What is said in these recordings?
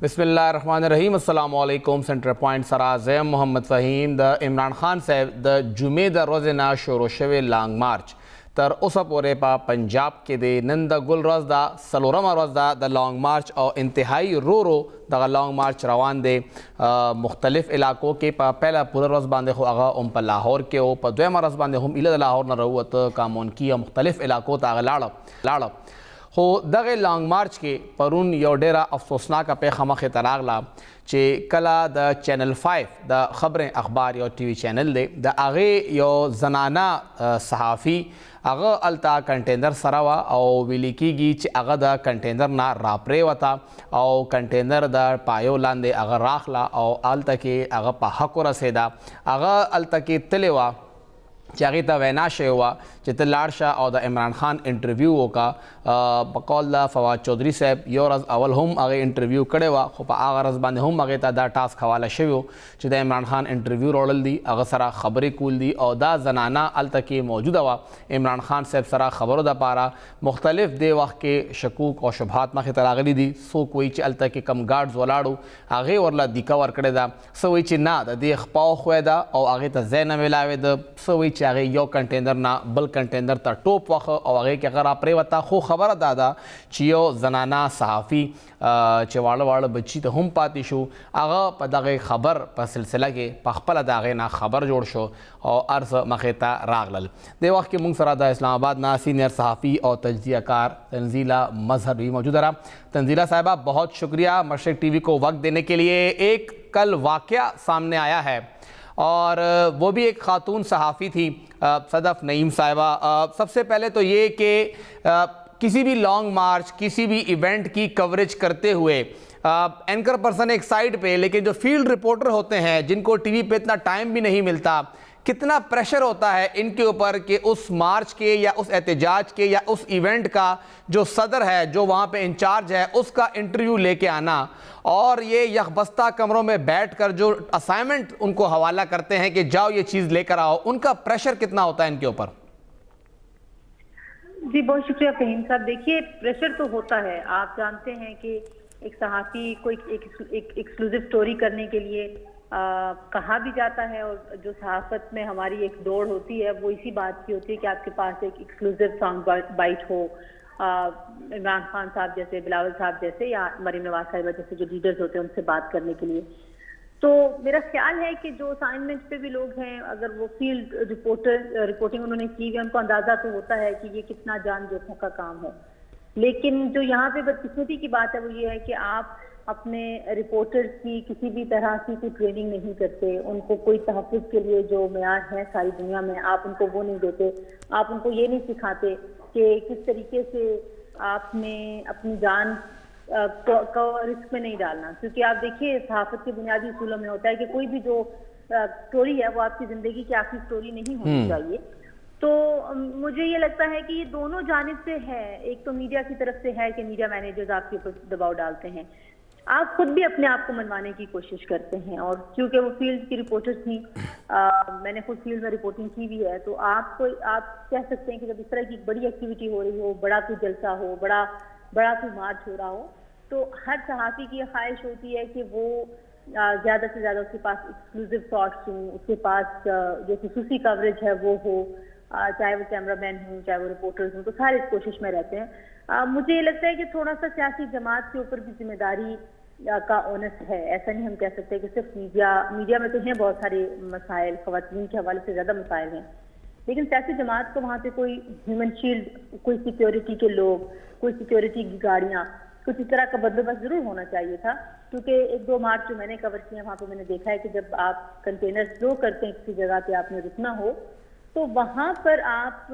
बिस्मिल्लाहिर्रहमानिर्रहीम। अस्सलाम वालेकुम। सेंटर पॉइंट सराज़ मोहम्मद फ़हीम द इमरान खान साहब द जुमे द रोज़ना शोर शवे लॉन्ग मार्च तर उस पोरे पा पंजाब के दे नंद गुल रोज़ दा सलोरमा रोज़ दा लॉन्ग मार्च और इंतहाई रो द लॉन्ग मार्च रवान दे मुख्तलिफ इलाकों के पा पहला पूरा रोज़ बांधे हो आगा उम पर लाहौर के ओ पर द्वेमा रोज़ बांधे हम इला लाहौर न रहुत कामोन की मुख्तलिफ इलाकों ताग लाड़ब हो दगे लॉन्ग मार्च के परून यो डेरा अफसोसनाक पैखमा के तरागला चे कला द चैनल 5 द खबरें अखबार यो टीवी चैनल दे द आगे यो जनाना सहाफ़ी अगर अलता कंटेनर सरावा और विलिकीगी चे अगर द कंटेनर ना रापरे वता और कंटेनर द पायो लांदे अगर राखला और अलता के अगर पहाको रसेदा अगर अलता के तलेवा चागी ता वैनाशे हुआ चित लाड़शाह और द इमरान खान इंटरव्यू का बकौल द फवाद चौधरी साहब यो रज़ अवल हम आगे इंटरव्यू करे हुआ खुपा आगा रज़ बांधे हम आगे दा टास्क हवाला शेव चित इमरान खान इंटरव्यू रोड़ल दी अगर सरा खबरें कूल दी और दा जनाना अल तक मौजूद हुआ इमरान खान साहब सरा खबरों दा पारा मुख्तलिफ दे वक्त के शकूक और शुभात मा तरागली दी सो कोई च अल तक कम गार्ड्स वलाड़ू आगे वरला दिका वर करे दा सोई च ना द दे खपाओ खुदा और आगे त जैन मिलावे द सोई आगे यो कंटेनर ना बल कंटेनर ता टोप वख और आगे के अगर आप वता खो खबर दादा चियो जनाना सहाफ़ी चवाड़ वाड़ बच्ची तो हम पाती शो आगा पदागे खबर पर सिलसिला के पखपल दागे ना खबर जोड़ शो और अर्स मखेता रागलल दे वक्त के मुंग सरादा इस्लामाबाद ना सीनियर सहाफ़ी और तजियाकार तंजीला मजहर भी मौजूद रहा। तंजीला साहिबा बहुत शुक्रिया मशरिक टीवी को वक्त देने के लिए। एक कल वाक़या सामने आया है और वो भी एक ख़ातून सहाफ़ी थी सदफ़ नईम साहिबा। सबसे पहले तो ये कि किसी भी लॉन्ग मार्च किसी भी इवेंट की कवरेज करते हुए एंकर पर्सन एक साइड पे, लेकिन जो फील्ड रिपोर्टर होते हैं जिनको टीवी पे इतना टाइम भी नहीं मिलता, कितना प्रेशर होता है इनके ऊपर कि उस मार्च के या उस एहतजाज के या उस इवेंट का जो सदर है, जो वहाँ पे इंचार्ज है, उसका इंटरव्यू लेके आना और ये यकबस्ता कमरों में बैठकर जो असाइनमेंट उनको हवाला करते हैं कि जाओ ये चीज़ लेकर आओ, उनका प्रेशर कितना होता है इनके ऊपर? जी बहुत शुक्रिया फहीम साहब। देखिए प्रेशर तो होता है, आप जानते हैं कि एक सहाफ़ी को एक एक्सक्लूसिव स्टोरी करने के लिए कहा भी जाता है और जो सहाफ़त में हमारी एक दौड़ होती है वो इसी बात की होती है कि आपके पास एक एक्सक्लूसिव साउंड बाइट हो। इमरान खान साहब जैसे, बिलावल साहब जैसे या मरीम नवाज साहिबा जैसे जो लीडर्स होते हैं उनसे बात करने के लिए। तो मेरा ख्याल है कि जो असाइनमेंट पे भी लोग हैं, अगर वो फील्ड रिपोर्टिंग उन्होंने की है, उनको अंदाजा तो होता है कि ये कितना जान जोखों का काम है। लेकिन जो यहाँ पे बदकिस्मती की बात है वो ये है कि आप अपने रिपोर्टर्स की किसी भी तरह की कोई ट्रेनिंग नहीं करते, उनको कोई तहफ़्फ़ुज़ के लिए जो मेयार है सारी दुनिया में आप उनको वो नहीं देते। आप उनको ये नहीं सिखाते कि किस तरीके से आपने अपनी जान को रिस्क में नहीं डालना, क्योंकि आप देखिए सहाफ़त के बुनियादी उसूलों में होता है कि कोई भी जो स्टोरी है वो आपकी ज़िंदगी की आखिरी स्टोरी नहीं होनी चाहिए। तो मुझे ये लगता है कि ये दोनों जानिब से है। एक तो मीडिया की तरफ से है कि मीडिया मैनेजर्स आपके ऊपर दबाव डालते हैं, आप खुद भी अपने आप को मनवाने की कोशिश करते हैं। और क्योंकि वो फील्ड की रिपोर्टर थी, मैंने खुद फील्ड में रिपोर्टिंग की भी है, तो आप कह सकते हैं कि जब इस तरह की बड़ी एक्टिविटी हो रही हो, बड़ा कोई जलसा हो, बड़ा कोई मार्च हो रहा हो, तो हर सहाफ़ी की ख्वाहिश होती है कि वो ज़्यादा से ज़्यादा उसके पास एक्सक्लूसिव शॉट्स हों, उसके पास जो खुसूसी कवरेज है वो हो, चाहे वो कैमरामैन हों चाहे वो रिपोर्टर्स हों, तो सारे इस कोशिश में रहते हैं। मुझे ये लगता है कि थोड़ा सा सियासी जमात के ऊपर भी जिम्मेदारी का ओनस है। ऐसा नहीं हम कह सकते कि सिर्फ मीडिया में तो हैं बहुत सारे मसाइल, ख़वातीन के हवाले से ज़्यादा मसाइल हैं, लेकिन सियासी जमात को वहाँ पे कोई ह्यूमन शील्ड, कोई सिक्योरिटी के लोग, कोई सिक्योरिटी की गाड़ियाँ, कुछ इस तरह का बंदोबस्त जरूर होना चाहिए था। क्योंकि 1-2 मार्च जो मैंने कवर किया वहाँ पे मैंने देखा है कि जब आप कंटेनर स्लो करते हैं किसी जगह पे, आपने रुकना हो, तो वहाँ पर आप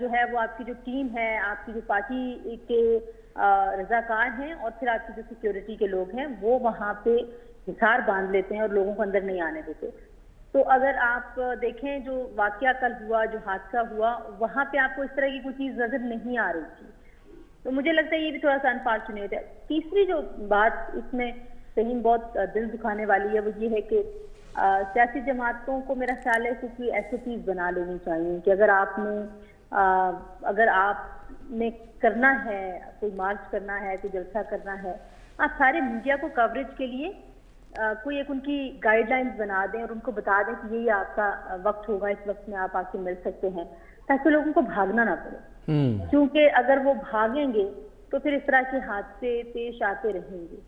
जो है वो आपकी जो टीम है, आपकी जो पार्टी के रजाकार हैं और फिर आपकी जो सिक्योरिटी के लोग हैं, वो वहाँ पे हिसार बांध लेते हैं और लोगों को अंदर नहीं आने देते। तो अगर आप देखें जो वाकया कल हुआ, जो हादसा हुआ, वहाँ पे आपको इस तरह की कोई चीज़ नजर नहीं आ रही थी। तो मुझे लगता है ये भी थोड़ा सा अनफॉर्चुनेट है। तीसरी जो बात इसमें कहीं बहुत दिल दुखाने वाली है वो ये है कि सियासी जमातों को मेरा ख्याल है क्योंकि SOPs बना लेनी चाहिए कि अगर आपने करना है, कोई मार्च करना है, कोई जलसा करना है, आप सारे मीडिया को कवरेज के लिए कोई एक उनकी गाइडलाइंस बना दें और उनको बता दें कि यही आपका वक्त होगा, इस वक्त में आप आके मिल सकते हैं, ताकि लोगों को भागना ना पड़े। क्योंकि अगर वो भागेंगे तो फिर इस तरह के हादसे पेश आते रहेंगे।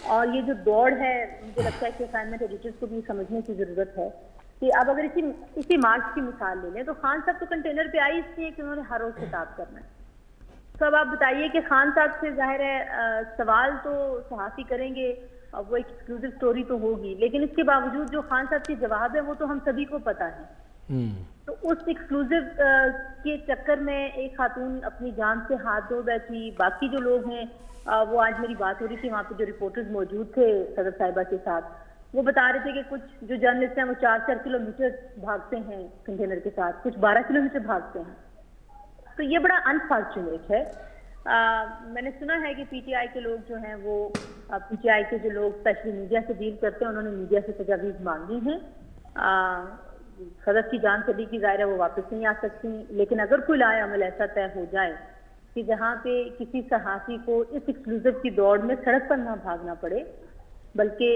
और ये जो दौड़ है, मुझे लगता है कि असाइनमेंट एडिटर्स को भी समझने की जरूरत है कि अब अगर इसी मार्च की मिसाल ले लें तो खान साहब तो कंटेनर पे आई इसलिए कि उन्होंने हर रोज खिताब करना है। तो अब आप बताइए कि खान साहब से जाहिर है सवाल तो सहाफी करेंगे, वो एक एक्सक्लूसिव स्टोरी तो होगी, लेकिन इसके बावजूद जो खान साहब के जवाब है वो तो हम सभी को पता है। तो उस एक्सक्लूसिव के चक्कर में एक खातून अपनी जान से हाथ धो बैठी। बाकी जो लोग हैं वो आज मेरी बात हो रही थी, वहाँ पे जो रिपोर्टर्स मौजूद थे सदर साहिबा के साथ, वो बता रहे थे कि कुछ जो जर्नलिस्ट हैं वो 4-4 किलोमीटर भागते हैं कंटेनर के साथ, कुछ 12 किलोमीटर भागते हैं। तो ये बड़ा अनफॉर्चुनेट है। मैंने सुना है कि पीटीआई के लोग जो हैं वो पीटीआई के जो लोग स्पेशली मीडिया से डील करते हैं उन्होंने मीडिया से तजावीज़ मांगी हैं। सदर की जान चली की ज़ाहिर है वो वापस नहीं आ सकती, लेकिन अगर कोई लाए अमल ऐसा तय हो जाए कि जहाँ पे किसी सहाफ़ी को इस एक्सक्लूसिव की दौड़ में सड़क पर ना भागना पड़े, बल्कि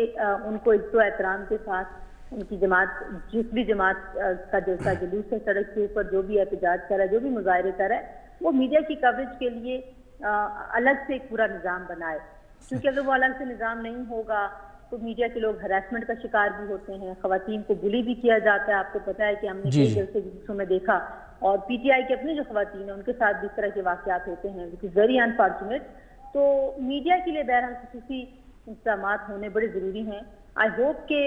उनको इज्जत एहतराम के साथ उनकी जमात, जिस भी जमात का जैसा जुलूस है सड़क के ऊपर, जो भी एहतजाज कर रहा है, जो भी मुजाहरे कर रहा है, वो मीडिया की कवरेज के लिए अलग से एक पूरा निज़ाम बनाए। क्योंकि अगर वो अलग से निज़ाम नहीं होगा तो मीडिया के लोग हरासमेंट का शिकार भी होते हैं, खवातीन को बुली भी किया जाता है। आपको पता है कि हमने कई जलसे जुलूसों में देखा, और पीटीआई के अपने जो खवातीन हैं उनके साथ भी इस तरह के वाक़यात होते हैं, विच इज़ वेरी अनफॉर्चुनेट। तो मीडिया के लिए बहरहाल खुसूसी इंतज़ामात होने बड़े ज़रूरी हैं। आई होप कि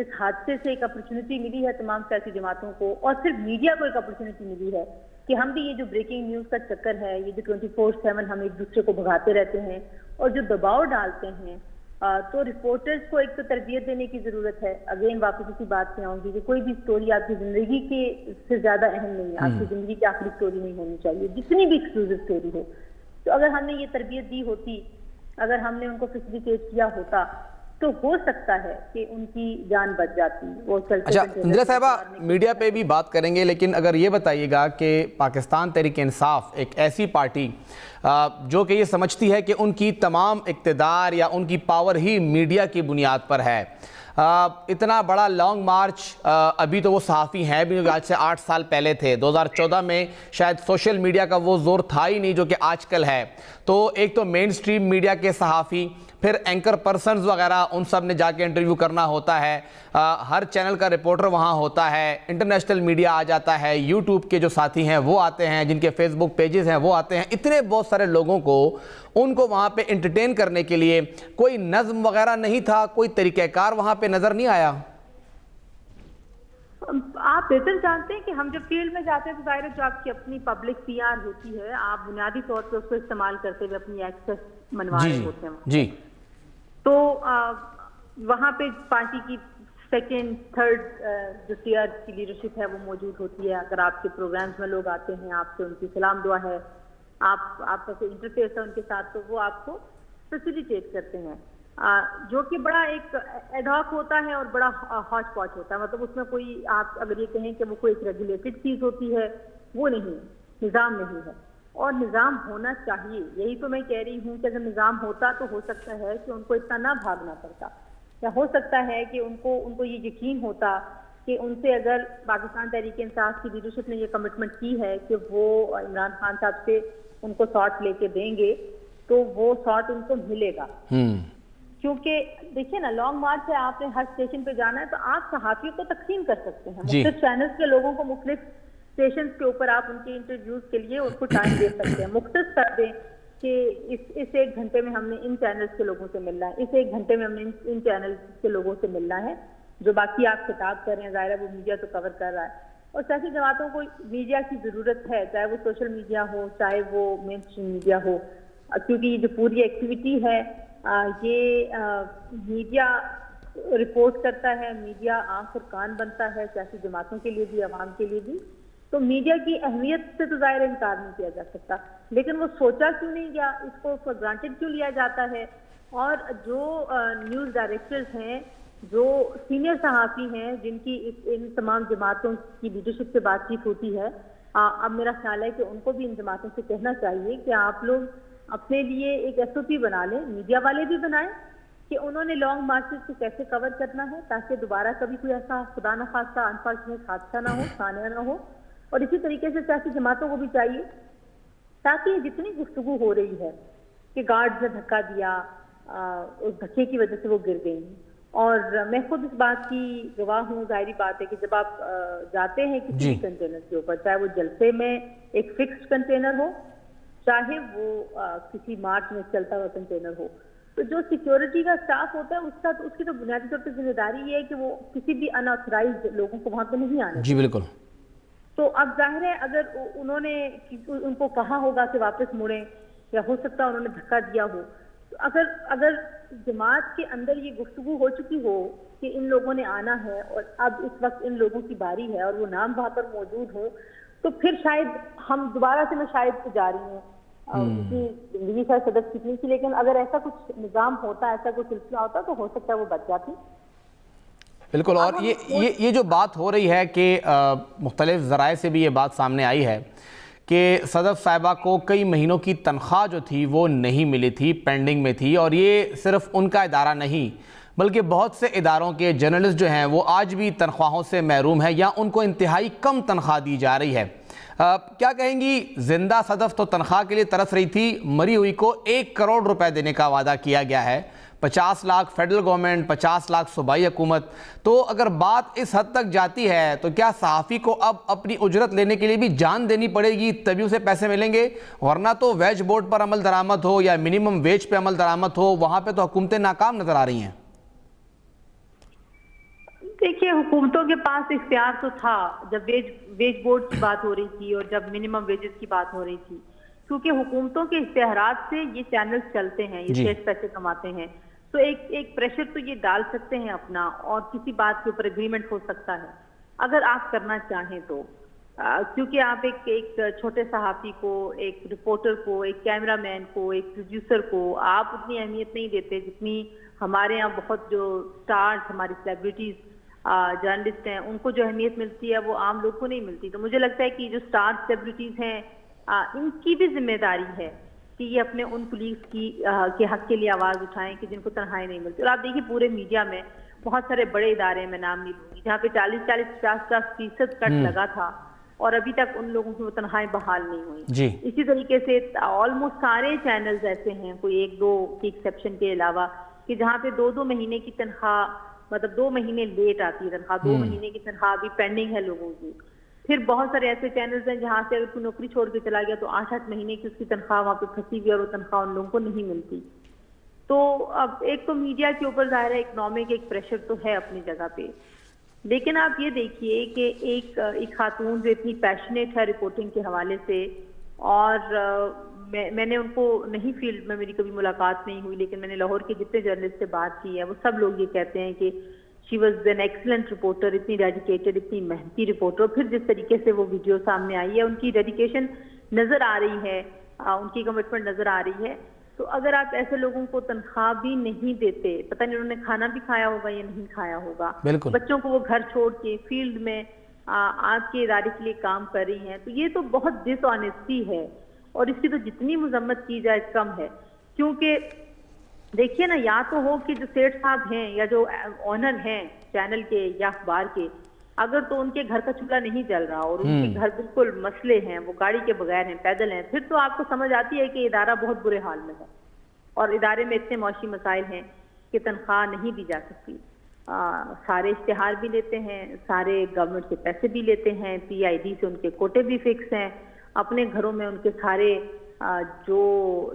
इस हादसे से एक अपॉर्चुनिटी मिली है तमाम सियासी जमातों को, और सिर्फ मीडिया को एक अपॉर्चुनिटी मिली है कि हम भी ये जो ब्रेकिंग न्यूज़ का चक्कर है, ये जो 24/7 हम एक दूसरे को भगाते रहते हैं और जो दबाव डालते हैं, तो रिपोर्टर्स को एक तो तरबियत देने की ज़रूरत है। अगेन वापस इसी बात पे आऊँगी कि कोई भी स्टोरी आपकी ज़िंदगी के से ज़्यादा अहम नहीं है, आपकी ज़िंदगी की आखिरी स्टोरी नहीं होनी चाहिए, जितनी भी एक्सक्लूसिव स्टोरी हो। तो अगर हमने ये तरबियत दी होती, अगर हमने उनको फैसिलिटेट किया होता, तो हो सकता है कि उनकी जान बच जाती। वो अच्छा इंदिरा साहिबा, मीडिया पे भी बात करेंगे, लेकिन अगर ये बताइएगा कि पाकिस्तान तहरीक इंसाफ एक ऐसी पार्टी जो कि ये समझती है कि उनकी तमाम इक़्तिदार या उनकी पावर ही मीडिया की बुनियाद पर है, इतना बड़ा लॉन्ग मार्च अभी तो वो सहाफ़ी हैं भी आज से 8 साल पहले थे, 2014 में शायद सोशल मीडिया का वो ज़ोर था ही नहीं जो कि आजकल है। तो एक तो मेन स्ट्रीम मीडिया के सहाफ़ी, फिर एंकर पर्सन्स वगैरह, उन सब ने जाके इंटरव्यू करना होता है, हर चैनल का रिपोर्टर वहाँ होता है, इंटरनेशनल मीडिया आ जाता है, यूट्यूब के जो साथी हैं वो आते हैं, जिनके फेसबुक पेजेस हैं वो आते हैं, इतने बहुत सारे लोगों को उनको वहाँ पे एंटरटेन करने के लिए कोई नज़्म वगैरह नहीं था, कोई तरीक़ाकार वहाँ पे नज़र नहीं आया। आप बेहतर जानते हैं कि हम जब फील्ड में जाते हैं तो जाहिर है जो आपकी अपनी पब्लिक पीआर होती है, आप बुनियादी तौर पर उसको इस्तेमाल करते हुए अपनी एक्सेस मनवा रहे होते हैं जी। तो वहाँ पे पार्टी की सेकेंड थर्ड जो टीयर की लीडरशिप है वो मौजूद होती है। अगर आपके प्रोग्राम्स में लोग आते हैं, आपसे उनकी सलाम दुआ है, आपका कोई इंटरफेस है उनके साथ, तो वो आपको फैसिलिटेट करते हैं, जो कि बड़ा एक एडहॉक होता है और बड़ा हॉच पॉच होता है। मतलब उसमें कोई, आप अगर ये कहें कि वो कोई एक रेगुलेटेड चीज़ होती है, वो नहीं, निज़ाम नहीं है, और निज़ाम होना चाहिए। यही तो मैं कह रही हूँ कि अगर निज़ाम होता तो हो सकता है कि उनको इतना ना भागना पड़ता, या हो सकता है कि उनको ये यकीन होता कि उनसे अगर पाकिस्तान तहरीक इंसाफ की लीडरशिप ने ये कमिटमेंट की है कि वो इमरान खान साहब से उनको शॉट लेके देंगे, तो वो शॉट उनको मिलेगा। क्योंकि देखिए ना, लॉन्ग मार्च है, आपने हर स्टेशन पे जाना है, तो आप सहाफ़ियों को तकसीम कर सकते हैं, मुख्तलिफ चैनल्स के लोगों को मुख्तलिफ स्टेशन के ऊपर आप उनके इंटरव्यूज के लिए उनको टाइम दे सकते हैं, मुख्तस कर दें कि इस 1 घंटे में हमने इन चैनल्स के लोगों से मिलना है, इस 1 घंटे में हमने इन चैनल्स के लोगों से मिलना है। जो बाकी आप खिताब कर रहे हैं, ज़ाहिर है वो मीडिया तो कवर कर रहा है, और सियासी जमातों को मीडिया की ज़रूरत है, चाहे वो सोशल मीडिया हो, चाहे वो मेन स्ट्रीम मीडिया हो, क्योंकि ये जो पूरी एक्टिविटी है ये मीडिया रिपोर्ट करता है, मीडिया आंख और कान बनता है सियासी जमातों के लिए भी, आवाम के लिए भी। तो मीडिया की अहमियत से तो ज़ाहिर इनकार नहीं किया जा सकता, लेकिन वो सोचा क्यों नहीं गया, इसको फॉर ग्रांटेड क्यों लिया जाता है। और जो न्यूज़ डायरेक्टर्स हैं, जो सीनियर सहाफ़ी हैं, जिनकी इन तमाम जमातों की लीडरशिप से बातचीत होती है, अब मेरा ख्याल है कि उनको भी इन जमातों से कहना चाहिए कि आप लोग अपने लिए एक एसओपी बना लें, मीडिया वाले भी बनाएं कि उन्होंने लॉन्ग मार्चेस को कैसे कवर करना है, ताकि दोबारा कभी कोई ऐसा खुदा न खास्ता अनफॉर्चुनेट हादसा ना हो, सानिया ना हो। और इसी तरीके से सियासी जमातों को भी चाहिए, ताकि ये जितनी गुफ्तगू हो रही है कि गार्ड्स ने धक्का दिया, उस धक्के की वजह से वो गिर गई, और मैं खुद इस बात की गवाह हूँ। जाहिर बात है कि जब आप जाते हैं किसी भी कंटेनर के ऊपर, चाहे वो जलसे में एक फिक्स्ड कंटेनर हो, चाहे वो किसी मार्च में चलता हुआ कंटेनर हो, तो जो सिक्योरिटी का स्टाफ होता है उसकी तो बुनियादी तौर पर जिम्मेदारी ये है कि वो किसी भी अनऑथराइज्ड लोगों को वहां पे नहीं आने। जी बिल्कुल। तो अब जाहिर है अगर उन्होंने उनको कहा होगा कि वापस मुड़े, या हो सकता है उन्होंने धक्का दिया हो, तो अगर जमात के अंदर ये गुफ्तगू हो चुकी हो कि इन लोगों ने आना है और अब इस वक्त इन लोगों की बारी है और वो नाम वहां पर मौजूद हो, तो फिर शायद हम दोबारा से, मैं शायद से जा रही हूँ, उनकी जिंदगी शायद सदक कितनी थी, लेकिन अगर ऐसा कुछ निजाम होता, ऐसा कुछ सिलसिला होता, तो हो सकता है वो बच जाती। बिल्कुल। और ये जो बात हो रही है कि मुख्तलिफ ज़राए से भी ये बात सामने आई है कि सदफ साहिबा को कई महीनों की तनख्वाह जो थी वो नहीं मिली थी, पेंडिंग में थी, और ये सिर्फ उनका इदारा नहीं बल्कि बहुत से इदारों के जर्नलिस्ट जो हैं वो आज भी तनख्वाहों से महरूम है या उनको इंतहाई कम तनख्वाह दी जा रही है। क्या कहेंगी, जिंदा सदफ तो तनख्वाह के लिए तरस रही थी, मरी हुई को 1 करोड़ रुपए देने का वादा किया गया है, 50 लाख फेडरल गवर्नमेंट, 50 लाख सूबाई हुकूमत। तो अगर बात इस हद तक जाती है तो क्या सहाफ़ी को अब अपनी उजरत लेने के लिए भी जान देनी पड़ेगी तभी उसे पैसे मिलेंगे? वरना तो वेज बोर्ड पर अमल दरामद हो या मिनिमम वेज पे अमल दरामद हो, वहां पे तो हुकूमतें नाकाम नजर आ रही हैं। देखिए, हुकूमतों के पास इख्तियार तो था जब वेज बोर्ड की बात हो रही थी और जब मिनिमम वेजेस की बात हो रही थी, क्योंकि हुकूमतों के इश्तेहारात से ये चैनल्स चलते हैं, ये शेयर पैसे कमाते हैं, तो एक प्रेशर तो ये डाल सकते हैं अपना, और किसी बात के ऊपर एग्रीमेंट हो सकता है अगर आप करना चाहें तो। क्योंकि आप एक छोटे सहाफ़ी को, एक रिपोर्टर को, एक कैमरामैन को, एक प्रोड्यूसर को आप उतनी अहमियत नहीं देते जितनी हमारे यहाँ बहुत जो स्टार्स, हमारी सेलिब्रिटीज जर्नलिस्ट हैं, उनको जो अहमियत मिलती है वो आम लोग को नहीं मिलती। तो मुझे लगता है कि जो स्टार सेलिब्रिटीज हैं, इनकी भी जिम्मेदारी है कि ये अपने उन पुलिस के हक के लिए आवाज उठाएं कि जिनको तनख्वाहें नहीं मिलती। और आप देखिए पूरे मीडिया में बहुत सारे बड़े इदारे, मैं नाम नहीं लूंगी, जहाँ पे 40-50% कट लगा था और अभी तक उन लोगों की वो तनख्वाहें बहाल नहीं हुई। इसी तरीके से ऑलमोस्ट सारे चैनल्स ऐसे हैं, कोई 1-2 की एक्सेप्शन के अलावा, कि जहाँ पे 2-2 महीने की तनख्वाह, मतलब 2 महीने लेट आती है तनख्वाह, 2 महीने की तनख्वाह अभी पेंडिंग है लोगों की। फिर बहुत सारे ऐसे चैनल्स हैं जहाँ से अगर कोई नौकरी छोड़ के चला गया तो 8-8 महीने की उसकी तनख्वाह वहाँ पे फंसी हुई और वो तनख्वाह उन लोगों को नहीं मिलती। तो अब एक तो मीडिया के ऊपर ज़ाहिर है इकोनॉमिक एक प्रेशर तो है अपनी जगह पे, लेकिन आप ये देखिए कि एक खातून जो इतनी पैशनेट है रिपोर्टिंग के हवाले से, और मैंने उनको नहीं, फील्ड में मेरी कभी मुलाकात नहीं हुई, लेकिन मैंने लाहौर के जितने जर्नलिस्ट से बात की है वो सब लोग ये कहते हैं कि she was an excellent reporter, इतनी डेडिकेटेड, इतनी मेहनती रिपोर्टर। फिर जिस तरीके से वो वीडियो सामने आई है, उनकी डेडिकेशन नजर आ रही है, उनकी कमिटमेंट नजर आ रही है। तो अगर आप ऐसे लोगों को तनख्वाह भी नहीं देते, पता नहीं उन्होंने खाना भी खाया होगा या नहीं खाया होगा, बच्चों को वो घर छोड़ के फील्ड में आपके इदारे के लिए काम कर रही हैं, तो ये तो बहुत डिसऑनेस्टी है और इसकी तो जितनी मजम्मत की जाए कम है। क्योंकि देखिए ना, या तो हो कि जो सेठ साहब हैं या जो ऑनर हैं चैनल के या अखबार के, अगर तो उनके घर का चूल्हा नहीं जल रहा और उनके घर बिल्कुल मसले हैं, वो गाड़ी के बगैर हैं, पैदल हैं, फिर तो आपको समझ आती है कि इदारा बहुत बुरे हाल में है और इदारे में इतने मौशी मसाइल हैं कि तनख्वाह नहीं दी जा सकती। सारे इश्तिहार भी लेते हैं, सारे गवर्नमेंट के पैसे भी लेते हैं, PID से उनके कोटे भी फिक्स हैं, अपने घरों में उनके सारे जो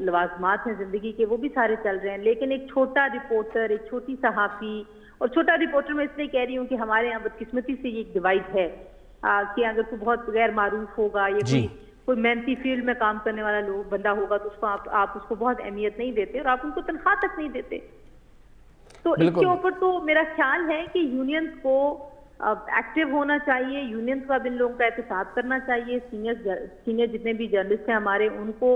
लवाजमात हैं जिंदगी के वो भी सारे चल रहे हैं। लेकिन एक छोटा रिपोर्टर, एक छोटी सहाफ़ी, और छोटा रिपोर्टर मैं इसलिए कह रही हूँ कि हमारे यहाँ बदकिस्मती से ये एक डिवाइड है कि अगर कोई बहुत गैर मारूफ होगा या कोई मेहनती फील्ड में काम करने वाला बंदा होगा तो उसको आप उसको बहुत अहमियत नहीं देते और आप उनको तनख्वाह तक नहीं देते। तो इसके ऊपर तो मेरा ख्याल है कि यूनियंस को एक्टिव होना चाहिए, यूनियंस का इन लोगों का एहतसाब करना चाहिए। सीनियर जितने भी जर्नलिस्ट हैं हमारे, उनको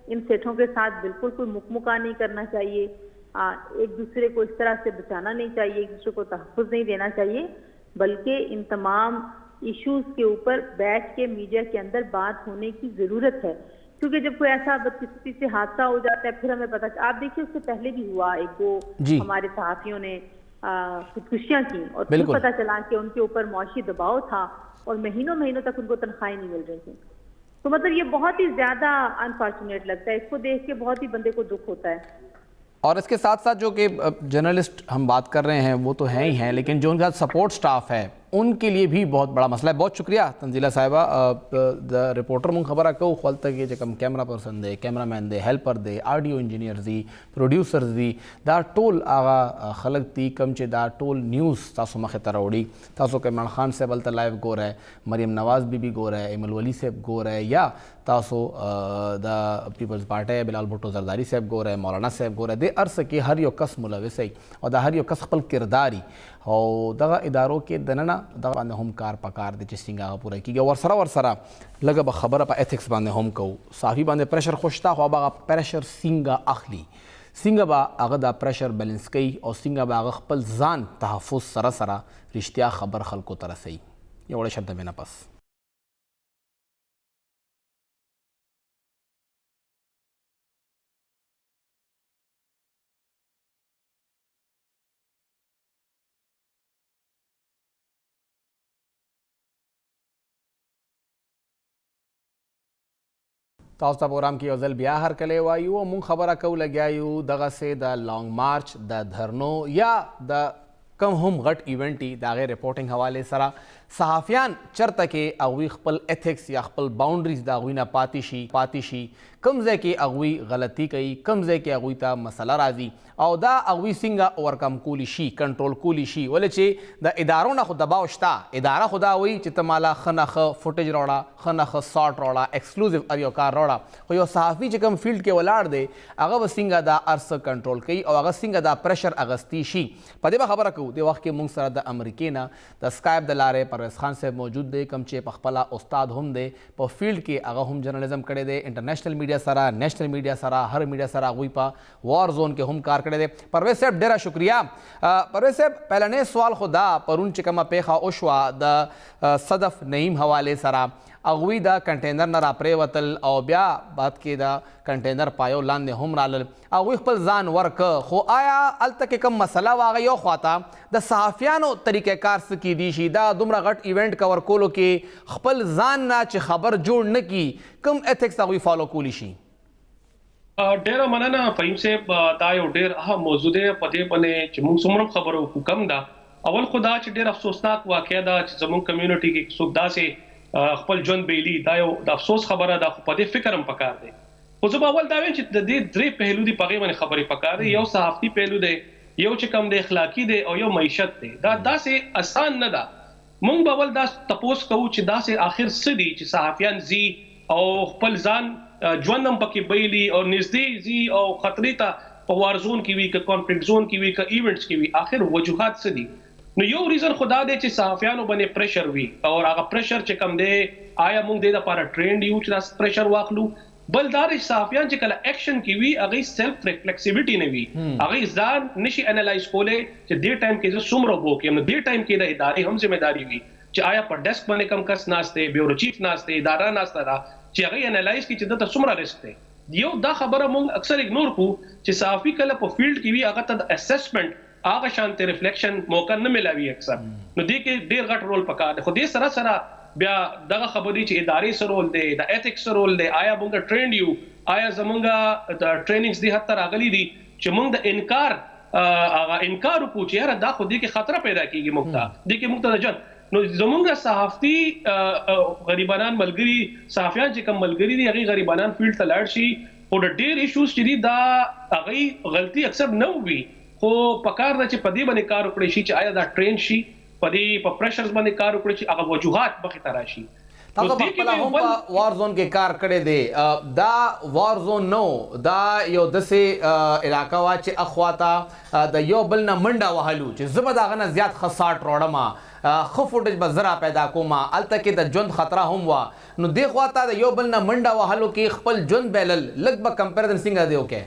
इन सेठों के साथ बिल्कुल कोई मुकमुका नहीं करना चाहिए, एक दूसरे को इस तरह से बचाना नहीं चाहिए, एक दूसरे को तहफ़्फ़ुज़ नहीं देना चाहिए, बल्कि इन तमाम इश्यूज के ऊपर बैठ के मीडिया के अंदर बात होने की ज़रूरत है। क्योंकि जब कोई ऐसा बदकिस्मती से हादसा हो जाता है फिर हमें पता आप देखिए उससे पहले भी हुआ एक दो हमारे सहाफियों ने खुदकुशियां की और फिर पता चला कि उनके ऊपर मौशी दबाव था और महीनों महीनों तक उनको तनख्वाहें नहीं मिल रही थी। तो मतलब ये बहुत ही ज्यादा अनफॉर्चुनेट लगता है, इसको देख के बहुत ही बंदे को दुख होता है। और इसके साथ साथ जो कि जर्नलिस्ट हम बात कर रहे हैं वो तो हैं ही हैं, लेकिन जो उनका सपोर्ट स्टाफ है उनके लिए भी बहुत बड़ा मसला है। बहुत शुक्रिया तंजीला साहिबा, द रिपोर्टर मुंग खबर आको खल तक ये जकम कैमरा पर्सन दे, कैमरा मैन दे, हेल्पर दे, ऑडियो इंजीनियर दी, प्रोड्यूसर्स दी, दा टोल आगा खलक दी कम चे दा टोल न्यूज़ तासो मखे तरौड़ी तासो के इमरान खान साहब अलता लाइव गो रहा है, मरियम नवाज बीबी गो रहा है, इमल वली साहब गो रहा है, या तासो द पीपल्स पार्टी बिलाल भुट्टो जरदारी साहब गो रहा है, मौलाना साहब गो रहा है। दे अर्स के हर यो कस मुलविस है और दा हर यो कस खपल किरदारी और दगा इदारों के दनना दगा बांधे हम कार पकार दे चिस्टिंगा पूरा की वरसरा लगा खबर पा एथिक्स बांधे हम को साफी बांधे प्रेशर खुशता हो बागा प्रेशर सिंगा आखली सिंगा बा अगदा प्रेशर बैलेंस कई और सिंगा बा खपल जान तहफ़ुज़ सरा रिश्तिया खबर खल को तरसई ये बड़े शब्द में ना पस तास्ता प्रोग्राम की अजल ब्याह हर कले वायु मुंग खबर कऊ लग्यायु दगा से द लॉन्ग मार्च द धरनो या द कम हम गट इवेंटी दागे रिपोर्टिंग हवाले सरा सहाफ़ियान चरत के अगवी खपल एथिक्स या खपल बाउंड्रीज दागवी ना पातिशी कमज़े के अगवी गलती कई कमज़े के अगवी ता मसला राजी और दा अगवी सिंगा ओवरकम कूलिशी कंट्रोल कूलिशी वले चे द इदारों ना खुद दबाव शता इदारा खुदा हुई चितमाला खनख फुटेज रोड़ा खनख शॉट रोड़ा एक्सक्लूसिव अरियोकार रोड़ा कोई सहाफ़ी चिकम फील्ड के वलाड़ दे अगव सिंगा दा अर्स कंट्रोल कई और अगस सिंगा दा प्रेशर अगस्तीशी पदेबा खबर को दे वक्त के मुंग सर द अमरीकेना द स्काइब दलारे परवेज़ खान से मौजूद दे कमचे पखपला उस्ताद हम दे पर फील्ड के अगा हम जर्नलिज्म करे दे इंटरनेशनल मीडिया सरा नेशनल मीडिया सरा हर मीडिया सरा हुई पा वॉर जोन के हम कार करे दे परवेज़ साहब डेरा शुक्रिया। परवेज़ साहब पहला ने सवाल खुदा परुन चिकमा पेखा उशवा द सदफ नईम हवाले सरा अगवी दा कंटेनर नरा प्रेवतल और ब्या बात के दा कंटेनर पायो लान हम राल अगवी खपल जान वर्क खो आया अल तक कम मसला वागयो ख्वाता द सहाफ़ियानो तरीक़ेकार से की दीशी दा दुमरा गट इवेंट कवर कोलो के खपल जान ना च खबर जोड़ न की कम एथिक्स अगवी फॉलो कोलिशी डेरा मनाना फ़हीम से दायो डेर अहम मौजूद है पदे बने चमुंग सुमरम खबरों को कम दा अवल खुदा च डेर अफसोसनाक वाक़या दा जमुंग कम्युनिटी की सुखदा से खपल जन बेली दायो द अफसोस खबर दा पदे फिक्रम पकार दे उजब अवल दावे च दे द्रे पहलू दी पगे मन खबरें पकार दे यो सहाफ़ती पहलू दे यो च कम दे अखलाकी दे और यो मईशत दे दा से आसान न दा मुंग बवल दा तपोस कहू च दा से आखिर सदी च सहाफ़ियान जी और खपल जान ज्वनम पकी बैली और नजदीक जी और खतरे ता पवार जोन की वी का कॉन्फ्लिक्ट जोन की वी का इवेंट्स की वी आखिर वजूहात से दी नो यो रीजन खुदा दे चे सहाफ़ियानो बने प्रेशर वी और आगा प्रेशर चे कम दे आया मुंग दे दा पारा ट्रेंड यूच दा प्रेशर वाखलू बलदार सहाफ़ियान चे कला एक्शन की वी अगई सेल्फ रिफ्लेक्सिविटी ने वी अगई जान निशी एनालाइज कोले चे दे टाइम के जो सुमरो बो के हम दे टाइम के दा इदारे हम जिम्मेदारी वी चे आया पर डेस्क बने कम कस नास्ते ब्यूरो चीफ नास्ते इदारा नास्ता दा चे अगई एनालाइज की चिदता सुमरा रिस्क थे यो दा खबर मुंग अक्सर इग्नोर को चे सहाफ़ी कला पर फील्ड की वी आगा तद असेसमेंट आगा शांति रिफ्लेक्शन मौका न मिला भी अक्सर नो दे के देर घट रोल पका दे खुद सरा सरा ब्या दगा खबरी चे इदारे से रोल दे द एथिक्स से रोल दे आया मुंगा ट्रेंड यू आया जमुंगा द ट्रेनिंग्स दी हत्तर अगली दी चे मुंग द इनकार आगा इनकार को चे यार दा खुद के खतरा पैदा की मुक्ता दे के मुक्ता जन नो जमुंगा सहाफ़ती गरीबानान मलगरी सहाफ़ियान चे कम मलगरी दी अगी गरीबानान फील्ड तलाड़शी और डेर इश्यूज ची दा अगी गलती अक्सर न हुई को पकार ना चे पदी बने कार उपड़े शी आया दा ट्रेन शी पदी प प्रेशर्स बने कार उपड़े शी अगर वजूहात बखितारा शी तो पला हम वार जोन के कार करे दे दा वार जोन नो दा यो दसे इलाका वाचे अखवाता द यो बलना मंडा वहालू चे जबदा गना ज्यादा खसाट रोडमा ख फुटेज बजरा पैदा कोमा अल तक द जन खतरा हम वा नो देखवाता द यो बलना मंडा वहालू के खपल जन बेलल लगभग कंपैरिजन सिंगा दे ओके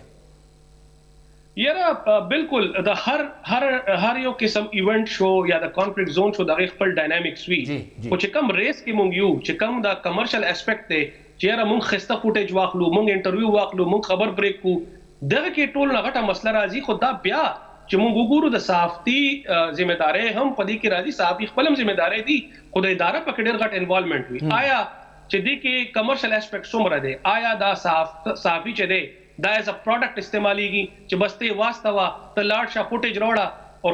यारा बिल्कुल द हर यो किस्म इवेंट शो या द कॉन्फ्लिक्ट जोन शो द खपल डायनामिक्स वी कुछ कम रेस की मुंग यू च कम द कमर्शियल एस्पेक्ट दे چیرې مونږ خسته فوټیج واخلو مونږ انټرویو واخلو مونږ خبر بریک کو دغه کې ټول نه غټه مسله راځي خو دا بیا چې مونږ وګورو د صحافتي ذمہداري هم پدې کې راځي صحافي خپل هم ذمہداري دي خو د اداره په کې ډېر غټ انوالومنت وي آیا چې دې کې کمرشل اسپیکټ څومره دی آیا دا صحافي چې دی دا ایز ا پروډکټ استعماليږي چې بس ته واسطه وا ته لاړ شا فوټیج راوړه او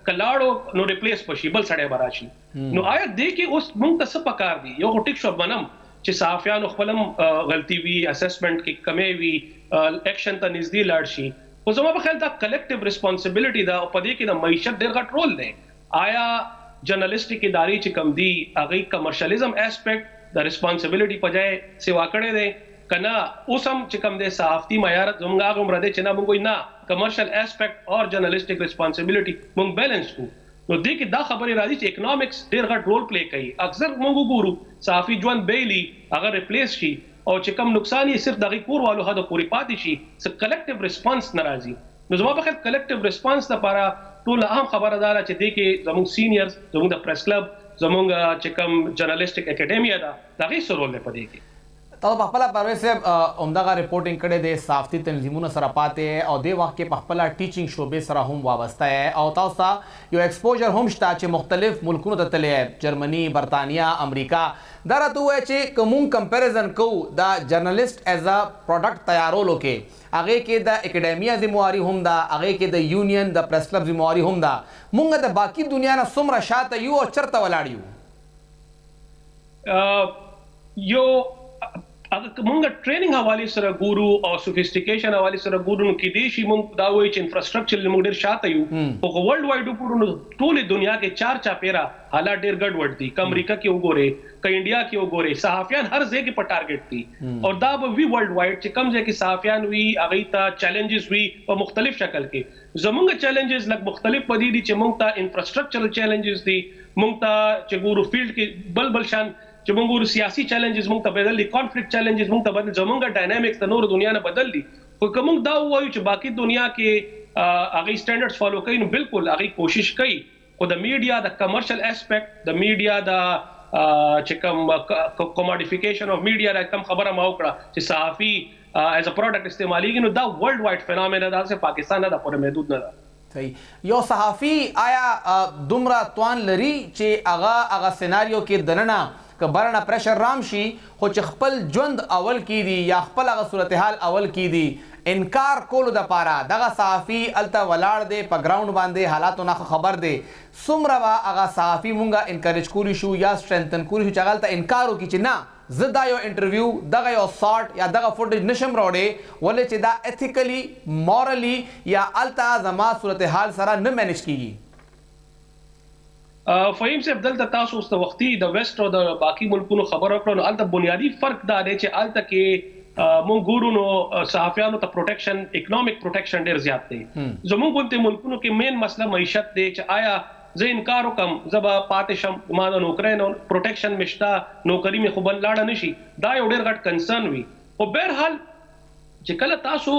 کلاړو نو ریپلیس پشي بل سړی براشي نو آیا دې کې اوس مونږ ته څه پکار دي یو ټیک شو بنم چې صحافیانو خپلم غلطي وي اسسمنٹ کې کمی وي اکشن ته نږدې لاړ شي خو زما په خیال دا کلیکټیو ریسپانسیبিলিټي دا او پدې کې د معیشت ډېر غټ رول دی آیا جرنالستیک ادارې چې کم دي هغه کمرشلیزم اسپیکټ د ریسپانسیبিলিټي په ځای سیوا کړي دي کنا اوس هم چې کم دي صحافتي معیار زموږ هغه عمر دي چې نه موږ نه کمرشل اسپیکټ او جرنالستیک ریسپانسیبিলিټي موږ بیلانس کو نو دې کې دا خبرې راځي چې اکونومکس ډېر غټ رول پلی کوي اکثر موږ ګورو صحافي جوان بیلی هغه ریپلیس شي او چې کم نقصان یې صرف دغه کور والو هدا پوری پاتې شي څه کلیکټیو ریسپانس ناراضي نو زما په خیال کلیکټیو ریسپانس لپاره ټول اهم خبره ده چې دې کې زموږ سینیئرز زموږ د پریس کلب زموږ چې کم جرنالستیک اکیډمیا ده دغه سره رول پدې کې تاسو په خپل پرویز صاحب عمدغه ریپورټینګ کړي د صحافتي تنظیمونو سره پاتې او د وخت کې په خپل ټیچینګ شوبې سره هم وابسته او تاسو ته یو ایکسپوجر هم شته چې مختلف ملکونو ته تللی جرمني برتانیا امریکا دا راته وایي چې کوم کمپیریزن کوو د جرنالست ایز ا پروډکټ تیارولو کې هغه کې د اکیډمیا ذمہواری هم ده هغه کې د یونین د پریس کلب ذمہواری هم ده مونږ د باقی دنیا نه څومره شاته یو او چرته ولاړ یو اگر مونږ ټریننګ حواله سره ګورو او سوفیسټیکیشن حواله سره ګورو نو کې دي شي مونږ دا وایي چې انفراستراکچر موږ ډېر شاته یو او ورلد وایډ وګورو ټول دنیا کې چار چاپیرا حالات ډېر ګډوډ دي امریکا کې وګوره ک انډیا کې وګوره صحافیان هر ځای کې په ټارګټ دي او دا به وی ورلد وایډ چې کم ځای کې صحافیان وی هغه ته چیلنجز وی په مختلف شکل کې زمونږ چیلنجز لکه مختلف پدې دي چې مونږ ته انفراستراکچرل چیلنجز دي مونږ ته چې ګورو فیلډ کې بل شان چې موږ ګورو سیاسي چیلنجز موږ ته بدل دي کانفلیکټ چیلنجز موږ ته بدل زمونږ ډاینامیکس د نور دنیا نه بدل دي خو کوم دا وایو چې باقي دنیا کې هغه سټانډرډز فالو کوي نو بالکل هغه کوشش کوي خو د میډیا د کمرشل اسپیکټ د میډیا د چې کوم کوماډیفیکیشن اف میډیا د کم خبره ما وکړه چې صحافي ایز ا پروډکټ استعماليږي نو دا ورلد وایډ فینومنا ده چې پاکستان نه پورې محدود نه ده صحیح یو صحافي آیا دومره توان لري چې هغه سيناریو کې دننه که برنه پریشر رام شي خو چې خپل ژوند اول کی دي یا خپل هغه صورتحال اول کی دي انکار کولو د پاره دغه صحافي الته ولاړ دی په ګراوند باندې حالاتو نه خبر دی څومره به هغه صحافي مونږه انکریج کولی شو یا سټرنتن کولی شو چې هغه الته انکار وکړي چې نه زه دا یو انټرویو دغه یو سارت یا دغه فوټیج نشم راوړی ولې چې دا ایتیکلی مورلی یا الته زما صورتحال سره نه مینج کیږي فهیم صاحب دلته تاسو اوس د وختي د ویسټ او د باقي ملکونو خبرو کړو نو الته بنیادی فرق دا دی چې الته کې مونږ ګورو نو صحافیانو ته پروټیکشن اکونومیک پروټیکشن ډیر زیات دی زموږ په ملکونو کې مین مسله معیشت دی چې آیا زه انکار وکم زبا پاتې شم ما د نوکرۍ نو پروټیکشن مشتا نوکری می خو بل لاړه نشي دا یو ډیر غټ کنسرن وي او بهرحال چې کله تاسو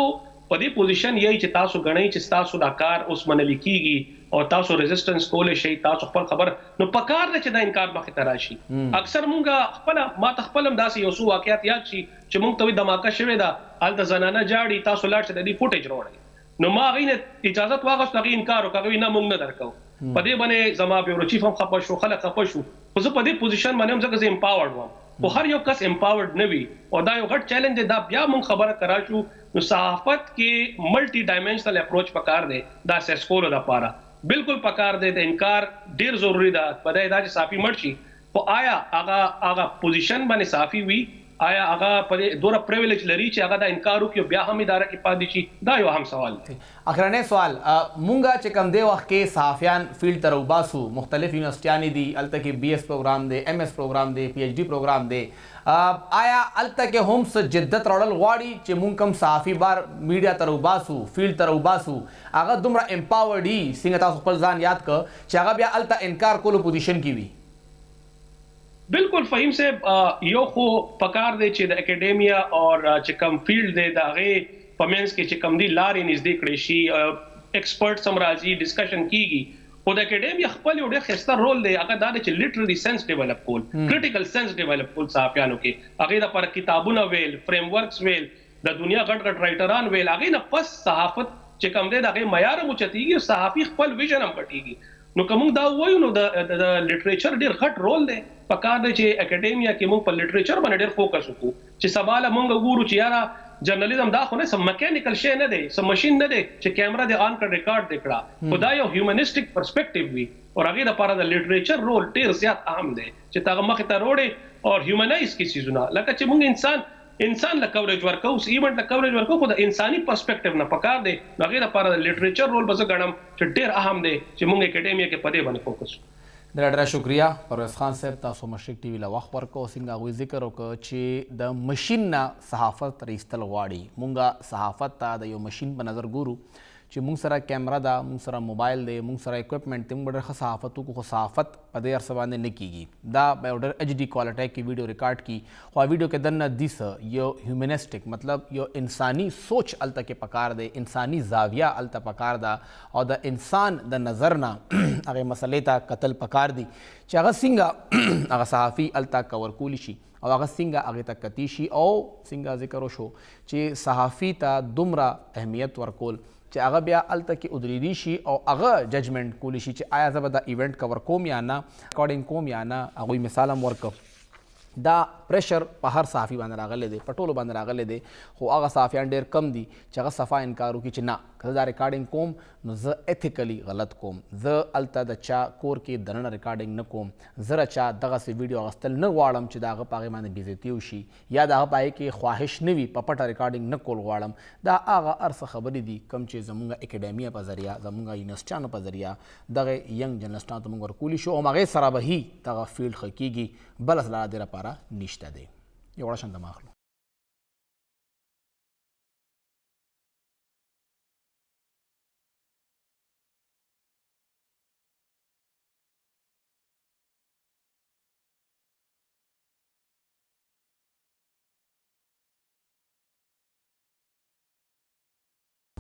په دې پوزیشن یې چې تاسو غنئ چې تاسو دا کار اوس منل کیږي او تاسو ریزिस्टنس کولای شئ تاسو خپل خبر نو پکار نه چې دا انکار مخې ته راشي اکثر مونږه خپل ما تخپلم داسې یو څو واقعیت یاد شي چې مونږ ته دماکه شوی دا ال د زنانه جاړي تاسو لاړ چې د دې فوټیج وروړي نو ما غوښنه اجازه واغست غوښ انکار وکړو نه مونږ نه درکو په دې باندې زما بیورو چیف هم خپه شو خلک خپه شو خو زه په دې پوزیشن باندې هم ځکه امپاورډ وم خو هر یو کس امپاورډ نه وي او دا یو غټ چیلنج دی دا بیا مونږ خبره کرا شو نو صحافت کې ملټي ډایمنشنل اپروچ پکار دی دا سیسکولو د پاره بالکل پکار دی د انکار ډیر ضروری ده په دا چې صحافي مرشي خو آیا هغه پوزیشن باندې صحافي وي آیا هغه په دوره پریویلیج لري چې هغه دا انکار وکړي بیا هم اداره کې پاتې شي دا یو اهم سوال دی اخرنه سوال مونږه چې کم دی وخت کې صحافیان فیلډ تر وباسو مختلف یونیورسيټیانې دي الته کې بي اس پروګرام دی ام اس پروګرام دی پی ایچ ډی پروګرام دی آیا الته کې هم څه جدت راوړل غواړي چې مونږ کم صحافي بار میډیا تر وباسو فیلډ تر وباسو هغه دومره امپاورډ دي څنګه تاسو خپل ځان یاد ک چې هغه بیا الته انکار کولو پوزیشن کې وي بالکل فهیم صاحب یو خو پکار دی چې د اکیډمیا او چې کم فیلډ دی دا غي پمنس کې چې کم دی لارې نږدې کړي شي ایکسپرټس هم راځي ډسکشن کیږي خو د اکیډمیا خپل یو ډېر ښایسته رول دی هغه دا دی چې لیټرري سنس ډیولپ کول کریټیکل سنس ډیولپ کول صحافیانو کې هغې دپاره کتابونه ویل فریم ورکس ویل د دنیا غټ غټ رایټران ویل هغې نه پس صحافت چې کوم دی د هغې معیار هم اوچتېږي او صحافي خپل ویژن هم پټېږي نو که موږ دا ووایو نو د لیټریچر ډېر غټ رول دی پکار دی چې اکیډمیا کې موږ په لیټریچر باندې ډېر فوکس وکړو چې سبا له موږ وګورو چې یاره جرنالیزم دا خو نه سم میکانیکل شی نه دی سم ماشین نه دی چې کیمرا دی آن کړ ریکارډ دی کړه خو دا یو هیومنسټک پرسپیکټیو وي او هغې دپاره د لیټریچر رول ډېر زیات اهم دی چې ته هغه مخې ته روړې او هیومنایز کړي څیزونه لکه چې موږ انسان له کوریج ورکو اوس ایونټ له کوریج ورکو خو د انساني پرسپیکټیو نه پکار دی نو هغې دپاره د لیټریچر رول به زه ګڼم چې ډېر اهم دی چې موږ اکیډمیا کې په دې باندې فوکس وکړو ډېره شکریه پرویز خان صاحب تاسو مشرق ټي وي له وخت ورکړو څنګه هغوی ذکر وکړ چې د مشین نه صحافت رایستل غواړي مونږ صحافت ته د یو مشین په نظر ګورو چې مونږ سره کیمرا ده مونږ سره موبایل دی مونږ سره اکوپمنټ دی مونږ ډېر ښه صحافت وکړو خو صحافت په دې عرصه باندې نه کیږي دا به یو ډېر HD کوالټۍ کې ویډیو ریکارډ کړي خو ویډیو کې دننه دي څه یو هیومنسټک مطلب یو انساني سوچ هلته کې پکار دی انساني زاویه هلته پکار ده او د انسان د نظر نه هغې مسلې ته کتل پکار دي چې هغه څنګه هغه صحافي هلته کور کولی شي او هغه څنګه هغې ته کتی شي او څنګه ذکر وشو چې صحافي ته دومره اهمیت ورکول چې هغه بیا هلته کې ودرېدي شي او هغه ججمنټ کولی شي چې آیا زه به دا ایونټ کور کوم یا نه ریکارډینګ کوم یا نه هغوی مثال هم ورکړ دا پریشر په هر صحافي باندې راغلی دی په ټولو باندې راغلی دی خو هغه صحافیان ډېر کم دي چې هغه صفا انکار وکړي چې نه که زه دا ریکارډینګ کوم نو زه ایتیکلی غلط کوم زه هلته د چا کور کې دننه ریکارډینګ نه کوم زه چا دغسې ویډیو اخیستل نه غواړم چې د هغه په هغې باندې بېزتي وشي یا د هغه په هغې کې خواهش نه وي په پټه ریکارډینګ نه کول غواړم دا هغه هر څه خبرې دي کوم چې زموږ اکیډمیا په ذریعه زموږ یونیورسټیانو په ذریعه دغه ینګ جرنلسټانو ته موږ ورکولی شو او هغې سره به هي دغه فیلډ ښه کېږي بله لاره دې لپاره نشته دی یو وړه شانته ما اخلو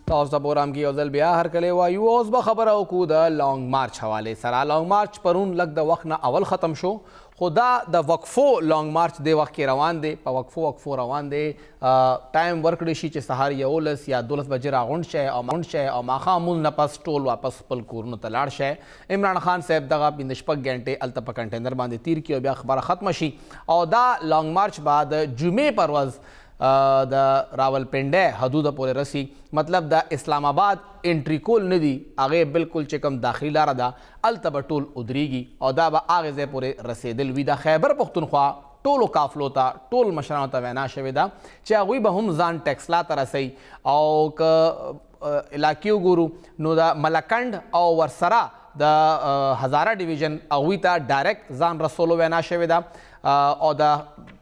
تاسو ته پروګرام کې یو ځل بیا هرکلی وایو اوس به خبره وکړو د لانګ مارچ حوالې سره لانګ مارچ پرون لږ د وخت نه اول ختم شو خو دا د وقفو لانګ مارچ د وخت کې روان دی په وقفو روان دی ټایم ورکړی شي چې سهار 11 یا 12 بجې راغونډ شئ او ماښام مونځ نه پس ټول واپس خپل کورونو ته لاړ شئ عمران خان صاحب دغه 5 غنټې هلته په کنټینر باندې تیر کړي او بیا خبره ختمه شي او دا لانګ مارچ بعد جمعې پر ورځ د راولپنډۍ حدوده پورې رسی مطلب د اسلام آباد انټری کول نه دي هغې بالکل چې کوم داخلي لاره ده هلته به ټول ودرېږي او دا به هغې ځای پورې رسېدل وي د خیبر پښتونخوا ټولو قافلو ته ټول مشرانو ته وینا شوې ده چې هغوی به هم ځان ټیکسلا ته رسوي او که علاقې وګورو نو د ملکنډ او ورسره د هزاره ډیویژن هغوی ته ډایرکټ ځان رسولو وینا شوې ده او د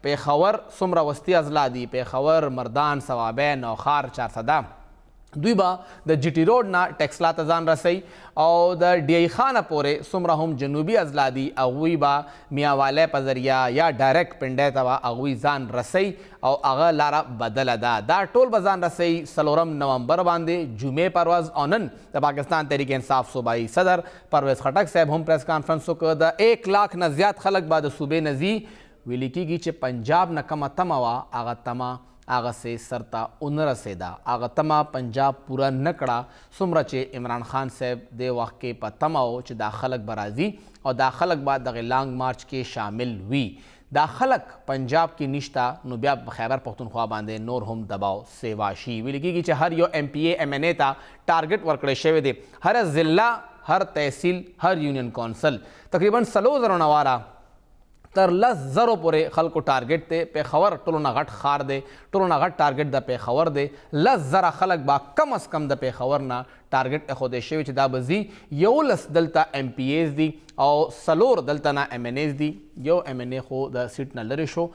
پیښور څومره وسطي اضلاع دي پیښور مردان صوابۍ نوخار چارسده دوی به د جی ټي روډ نه ټیکسلا ته ځان رسوي او د ډي ای خانه پورې څومره هم جنوبي اضلاع دي هغوی به میاوالی په ذریعه یا ډایرکټ پنډۍ ته به هغوی ځان رسوي او هغه لاره بدله ده دا ټول به ځان رسوي 4 نومبر باندې جمعې پر ورځ او نن د پاکستان تحریک انصاف صوبایي صدر پرویز خټک صاحب هم پریس کانفرنس وکړ د 1 لاک نه زیات خلک به د صوبې نه ځي ویلي کېږي چې پنجاب نه کومه تمه وه هغه تمه هغسې سرته ونه رسېده هغه تمه پنجاب پوره نه کړه څومره چې عمران خان صاحب دې وخت کې په تمه و چې دا خلک به راځي او دا خلک به دغې لانګ مارچ کې شامل وي دا خلک پنجاب کې نشته نو بیا په خیبر پښتونخوا باندې نور هم دباو سیوا شي ویل کېږي چې هر یو ایم پی اے ایم این اے ته ټارګټ ورکړی شوی دی هر ضلع هر تحصیل هر یونین کونسل تقریبا 100,000 نواره تر 10,000 پورې خلکو ټارګټ دی پیښور ټولو نه غټ ښار دی ټولو نه غټ ټارګټ د پیښور دی 10,000 خلک به کم از کم د پیښور نه ټارګټ ایښودی شوی چې دا به ځي 11 دلته ایم پی ایز دي او 4 دلته نه ایم این ایز دي یو ایم این ای خو د سیټ نه لرې شو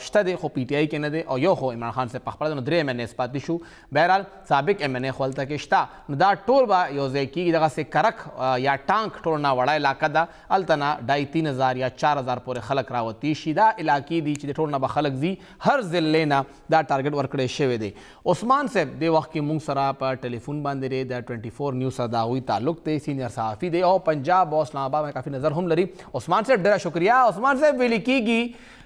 شته دی خو پی ټی آی کې نه دی او یو خو عمران خان صاحب پخپله نو 3 ایم این ایز پاتې شو بهرحال سابق ایم این ای خو هلته کې شته نو دا ټول به یو ځای کېږي دغسې کرک یا ټانک ټولو نه وړه علاقه ده هلته نه 2,500 یا 4,000 پورې خلک راوتي شي دا علاقې دي چې د ټولو نه به خلک ځي هر ضلع نه دا ټارګټ ورکړی شوی دی عثمان صاحب دې وخت کې موږ سره په ټلیفون باندې دی د 24 न्यूज़ सर दागुई ताल्लुक थे, सीनियर सहाफ़ी दे और पंजाब और इस्लामाबाद में काफ़ी नज़र हम लरी। उस्मान साहब ढेरा शुक्रिया। उस्मान साहब वेली कीगी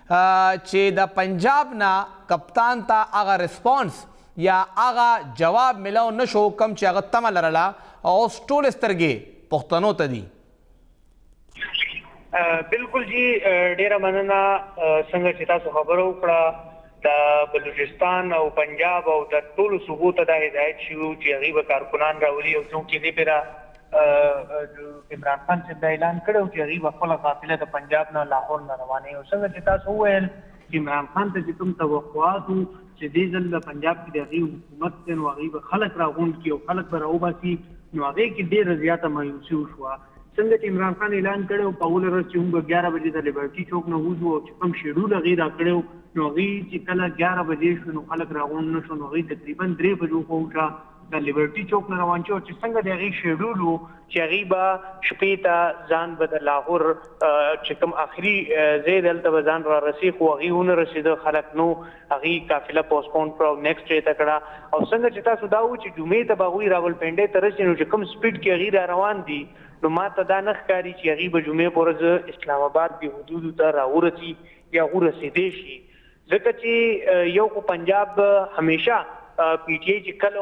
चे द पंजाब ना कप्तान ता आगा रिस्पॉन्स या आगा जवाब मिलाओ नशो कम चे आगा तमा लरला और स्टोल स्तरगे पुख्तनो तदी। बिल्कुल जी, डेरा मनना संग चिता सो खबरों कड़ा द बलूचिस्तान और पंजाब और द टोल सूबों ता हिदायत शुरू ची गरीब कारकुनान रावली और क्योंकि दे पेरा जो इमरान खान से ऐलान करे ची गरीब अफला काफिला द पंजाब ना लाहौर ना रवाने और संग चिता सो वेल इमरान खान ते जितम तवक्कुआत ची दे जल पंजाब की गरीब हुकूमत से गरीब खलक रागुन की और खलक पर ओबासी नवागे की देर ज्यादा मायूसी हुआ। संगत इमरान खान ऐलान करे पाउल रस चूंगा 11 बजे द लिबर्टी चौक न हुजो और कम शेड्यूल गीर आकड़े नोगी चिकला 11 बजे शुरू खलक रागुन न शो नोगी तकरीबन 3 बजे पहुंचा द लिबर्टी चौक न रवान चो संगत यगी शेड्यूल हो चरीबा शपीता जान बद लाहौर चिकम आखिरी जेद अल तबजान रा रसीख वगी उन रसीद खलक नो अगी काफिला पोस्टपोन प्रो नेक्स्ट डे तकड़ा और संगत चिता सुदाऊ ची जुमे तबागुई रावलपिंडी तरस नो चिकम स्पीड के गीर रवान दी नो मा तदा नखकारी ची गरीब जुमे परज इस्लामाबाद की हदूद ता राउरती या गुरसीदे शी जकची यो को पंजाब हमेशा पीटीआई ची कल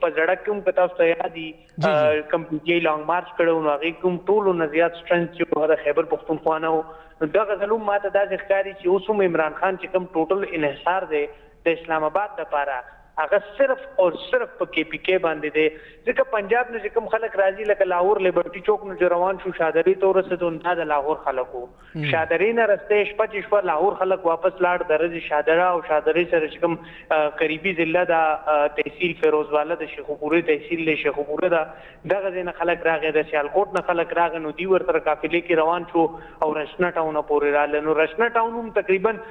पजड़क कुम कता सयादी कम पीटीआई लॉन्ग मार्च कड़ो नागी कुम टोलो नजियात स्ट्रेंथ जो हर खैबर पख्तूनख्वा हो दा गजलुम मा तदा जखकारी ची उसम इमरान खान ची कम टोटल इन्हिसार दे द इस्लामाबाद द पारा अगर सिर्फ और सिर्फ केपीके बांधे दे जिका पंजाब ने जिकम खलक राजी लक लाहौर लिबर्टी चौक में जो रवान शु शादरी तो रसे तो अंदाज लाहौर खलक हो शादरी न रस्ते इश्पा लाहौर खलक वापस लाड़ दरज शादरा और शादरी से जिकम करीबी जिला दा तहसील फिरोजवाला दा शेखुपुरे तहसील ले शेखुपुरे दा दगजे न खलक रागे दा सियालकोट न खलक रागे नो दीवर तर काफिले की रवान शो और रचना टाउन पूरे राले नो रचना टाउन तकरीबन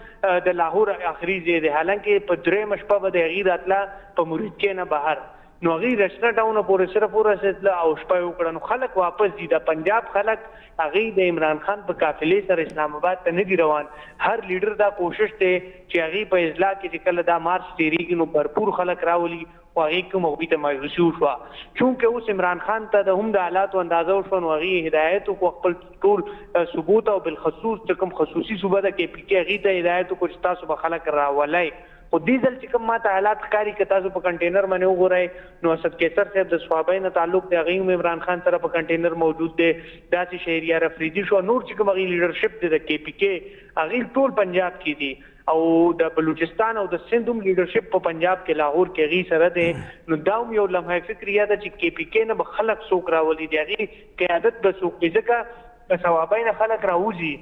द लाहौर आखिरी जे हालांकि पदरे मशपा बद गीर په مرید کې نه بهر نو غیر رشنا ټاون پورې صرف ورسېدل او شپه وکړنو خلک واپس دي د پنجاب خلک هغه د عمران خان په قافلې سره اسلام آباد ته نه دی روان هر لیډر دا کوشش ته چې هغه په اضلاع کې کله دا مارچ تیریږي نو भरपूर خلک راولي او هغه کوم او بیت مایوسی شو چونکه اوس عمران خان ته د هم د حالات او اندازو شو نو هغه هدایت او خپل ټول ثبوت او بالخصوص کوم خصوصي صوبه د کې پی کې هغه ته هدایت او کوم تاسو به خلک راولای او ډیزل چې کوم ماته حالات ښکاری که تاسو په کنټینر باندې وګورئ نو اسد کیسر صاحب د صحابین تعلق دی هغه عمران خان سره په کنټینر موجود دی داسې شهریار افریدي شو نور چې کوم لیډرشپ دی د کې پی کې هغه ټول پنجاب کې دی او د بلوچستان او د سندوم لیډرشپ په پنجاب کې لاهور کې غي سره دی نو داوم یو لمحه فکریه ده چې کې پی کې نه خلک سوق راولي دی هغه قیادت به سوق ځکه صحابین خلک راوځي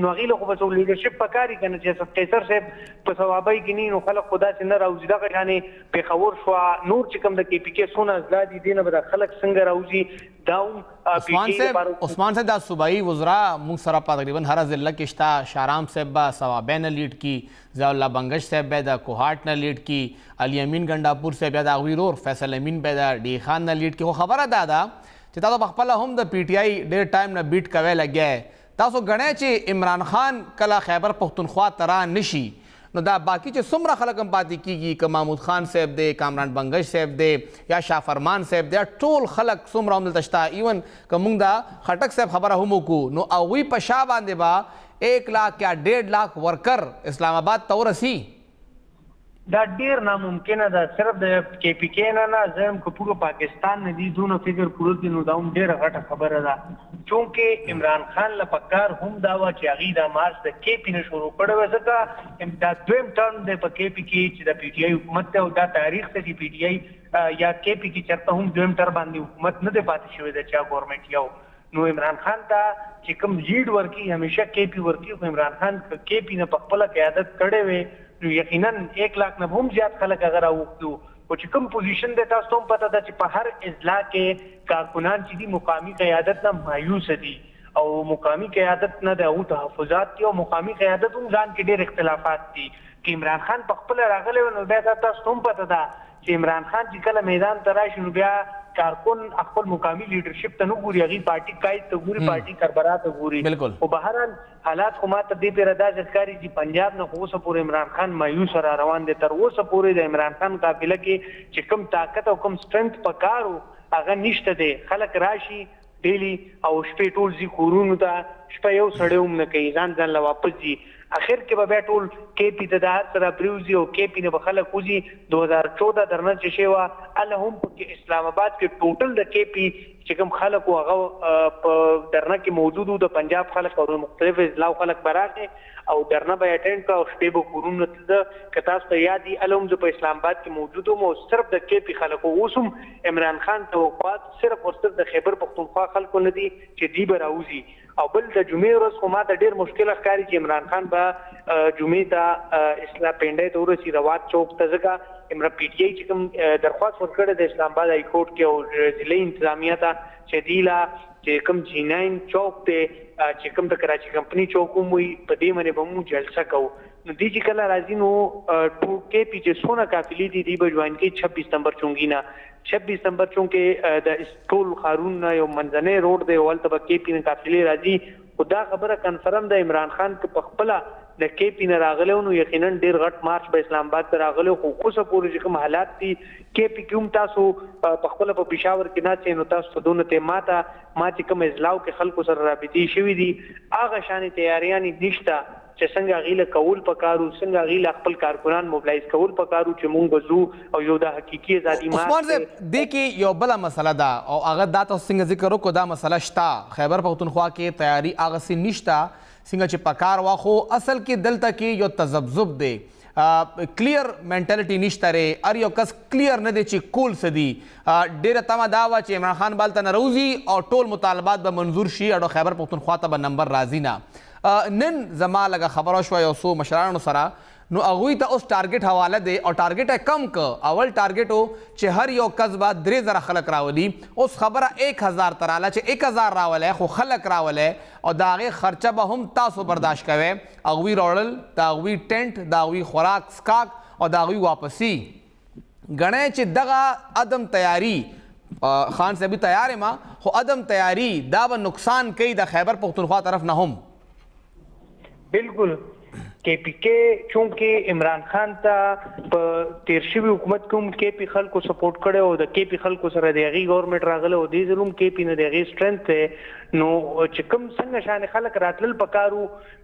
نو غیله خو په لیډرشپ پکاري کنه چې اسد کیسر صاحب په ثوابای کې نه نو خلک خدا څنګه راوځي دا غانې په خبر شو نور چې کوم د کې پی کې سونه ازلادي دینه به خلک څنګه راوځي داوم عثمان صاحب دا صوبائی وزرا مونږ سره تقریبا هر ضلع کې شتا شارام صاحب با ثوابین لیډ کی ضیاء الله بنگش صاحب به دا کوهاټ نه لیډ کی علي امین ګنداپور صاحب دا غویرور فیصل امین به دا ډی خان نه لیډ کی خو خبره دا چې تاسو خپل هم د پی ټی آی ډیر ټایم نه بیټ کوي لګي تاسو غنئ چې عمران خان کله خیبر پختونخوا ترا نشي نو دا باقی چې څومره خلک هم پاتې کیږي که محمود خان صاحب دی کامران بنگش صاحب دی یا شاه فرمان صاحب دی ټول خلک څومره هم دلته شته ایون که موږ دا خټک صاحب خبره هم وکړو نو هغوی په شا باندې به 1 लाख یا 1.5 लाख ورکر اسلام آباد ته ورسي دا ډیر ناممکنه ده صرف د کې پی کې نه زم کو پورو پاکستان نه دي دونه فکر پورو دي نو دا هم ډیره غټه خبره ده چونکه عمران خان لپاره هم دا و چې هغه د مارچ د کې پی نه شروع کړو ځکه امداد دویم ټرم د کې پی کې چې د پی ټی آی حکومت ته او دا تاریخ ته دی پی ټی آی یا کې پی کې چرته هم دویم ټرم باندې حکومت نه دی پاتې شوی د چا ګورنمنت یو نو عمران خان ته چې کوم لیډ ورکی همیشه کې پی ورکی عمران خان کې پی نه په خپل قیادت کړي وي نو یقینا 1 लाख نه هم زیات خلک اگر اوختو او چې کوم پوزیشن د تاسو ته پته ده چې په هر اضلاع کې کارکنان چې دی مقامی قیادت نه مایوس دي او مقامی قیادت نه د او تحفظات دي او مقامی قیادت هم ځان کې ډېر اختلافات دي چې عمران خان په خپل راغلی نو بیا تاسو ته پته ده چې عمران خان چې کله میدان ته راشي نو بیا کارکن خپل مقامی لیډرشپ ته نه ګوري هغه پارټي قائد ته ګوري پارټي کاربرا ته ګوري او بهرحال حالات خو ماته دې پر ادا ځکاري چې پنجاب نه اوسه پورې عمران خان مایوس را روان دي تر اوسه پورې د عمران خان قافله کې چې کم طاقت او کم سټرنث پکارو هغه نشته دی. خلک راشي ډیلی او شپې ټول ځي کورونو ته، شپه یو سړی هم نه کوي، ځان له واپس ځي. اخر کې به بیا ټول KP ته د هر سره پریوزي او KP نه به خلک وځي. 2014 درنه چې شوی وه هله هم په اسلام آباد کې ټوټل د KP چې کوم خلک وو هغه په درنه کې موجود وو، د پنجاب خلک او مختلف اضلاع خلک به راغی او درنه به اټینډ کړه او شپې به کورونو ته. که تاسو ته یاد وي هله هم زه په اسلام آباد کې موجود وم او صرف د KP خلکو. اوس هم عمران خان توقعات صرف او صرف د خیبر پښتونخوا خلکو نه دي چې دی به راوځي. او بل د جمعې ورځ خو ما ته ډېر مشکل ښکاري چې عمران خان به جمعې ته اسلام پنډۍ ته ورسي روات چوک ته، ځکه PTI چې کوم درخواست ورکړی د اسلام آباد های کورټ کې او ضلعي انتظامیه ته چې دی لا چې کوم G9 چوک ته چې کوم د کراچي کمپنی چوک هم وي په دې باندې به موږ جلسه کوو. نو دی چې کله راځي نو KP چې څونه قافلې دي دی به جوائن کوي 26 نمبر چونګي نه. 26 نمبر چونکې د ټول ښارونو نه یو منځنی روډ دی، هلته به KP نه قافلې راځي. خو دا خبره کنفرم ده عمران خان که په خپله د KP نه راغلی نو یقینا ډېر غټ مارچ به اسلام آباد ته راغلی. خو اوسه پورې چې کوم حالات دي KP کې هم تاسو په خپله په پېښور کې ناستئ نو تاسو ته دونه ته ما چې کوم اضلاعو کې خلکو سره رابطې شوي دي هغه شانې تیاریانې نشته چې څنګه هغې له کول پکارو، څنګه هغې له خپل کارکنان موبلایز کول پکارو چې مونږ به ځو او یو د حقیقي ازادي عثمان صاحب دې کې یو بله مسله ده او هغه دا تاسو څنګه ذکر وکړو دا مسله شته. خیبر پښتونخوا کې تیاری هغسې نشته څنګه چې پکار وه، خو اصل کې دلته کې یو تذبذب دی، کلیر مینټلټي نشته ری، هر یو کس کلیر نه دی چې کول څه دي. ډېره تمه دا وه چې عمران خان بالته نه راوځي او ټول مطالبات به منظور شي او خیبر پښتونخوا ته به نمبر راځي نه. نن زما لږه خبره شوه یو څو مشرانو سره، نو هغوی ته اوس ټارګټ حواله دی او ټارګټ یې کم که. اول ټارګټ و چې هر یو کس به 3000 خلک راولي، اوس خبره 1000 ته راله چې 1000 راولی خو خلک راولی او د هغې خرچه به هم تاسو برداشت کوئ. هغوی راوړل، د هغوی ټینټ، د هغوی خوراک سکاک او د هغوی واپسي. ګڼئ چې دغه عدم تیاری خان صاحبي تیار یم خو عدم تیاری دا به نقصان کوي د خیبر پښتونخوا طرف نه هم. بالکل KP کې چونکې عمران خان ته په تیر شوي حکومت کې هم KP خلکو سپورټ کړی او د KP خلکو سره د هغې ګورنمنټ راغلی او دې ځل هم KP نه د هغې سټرنث دی. نو چې کوم څنګه شانې خلک راتلل پکارو،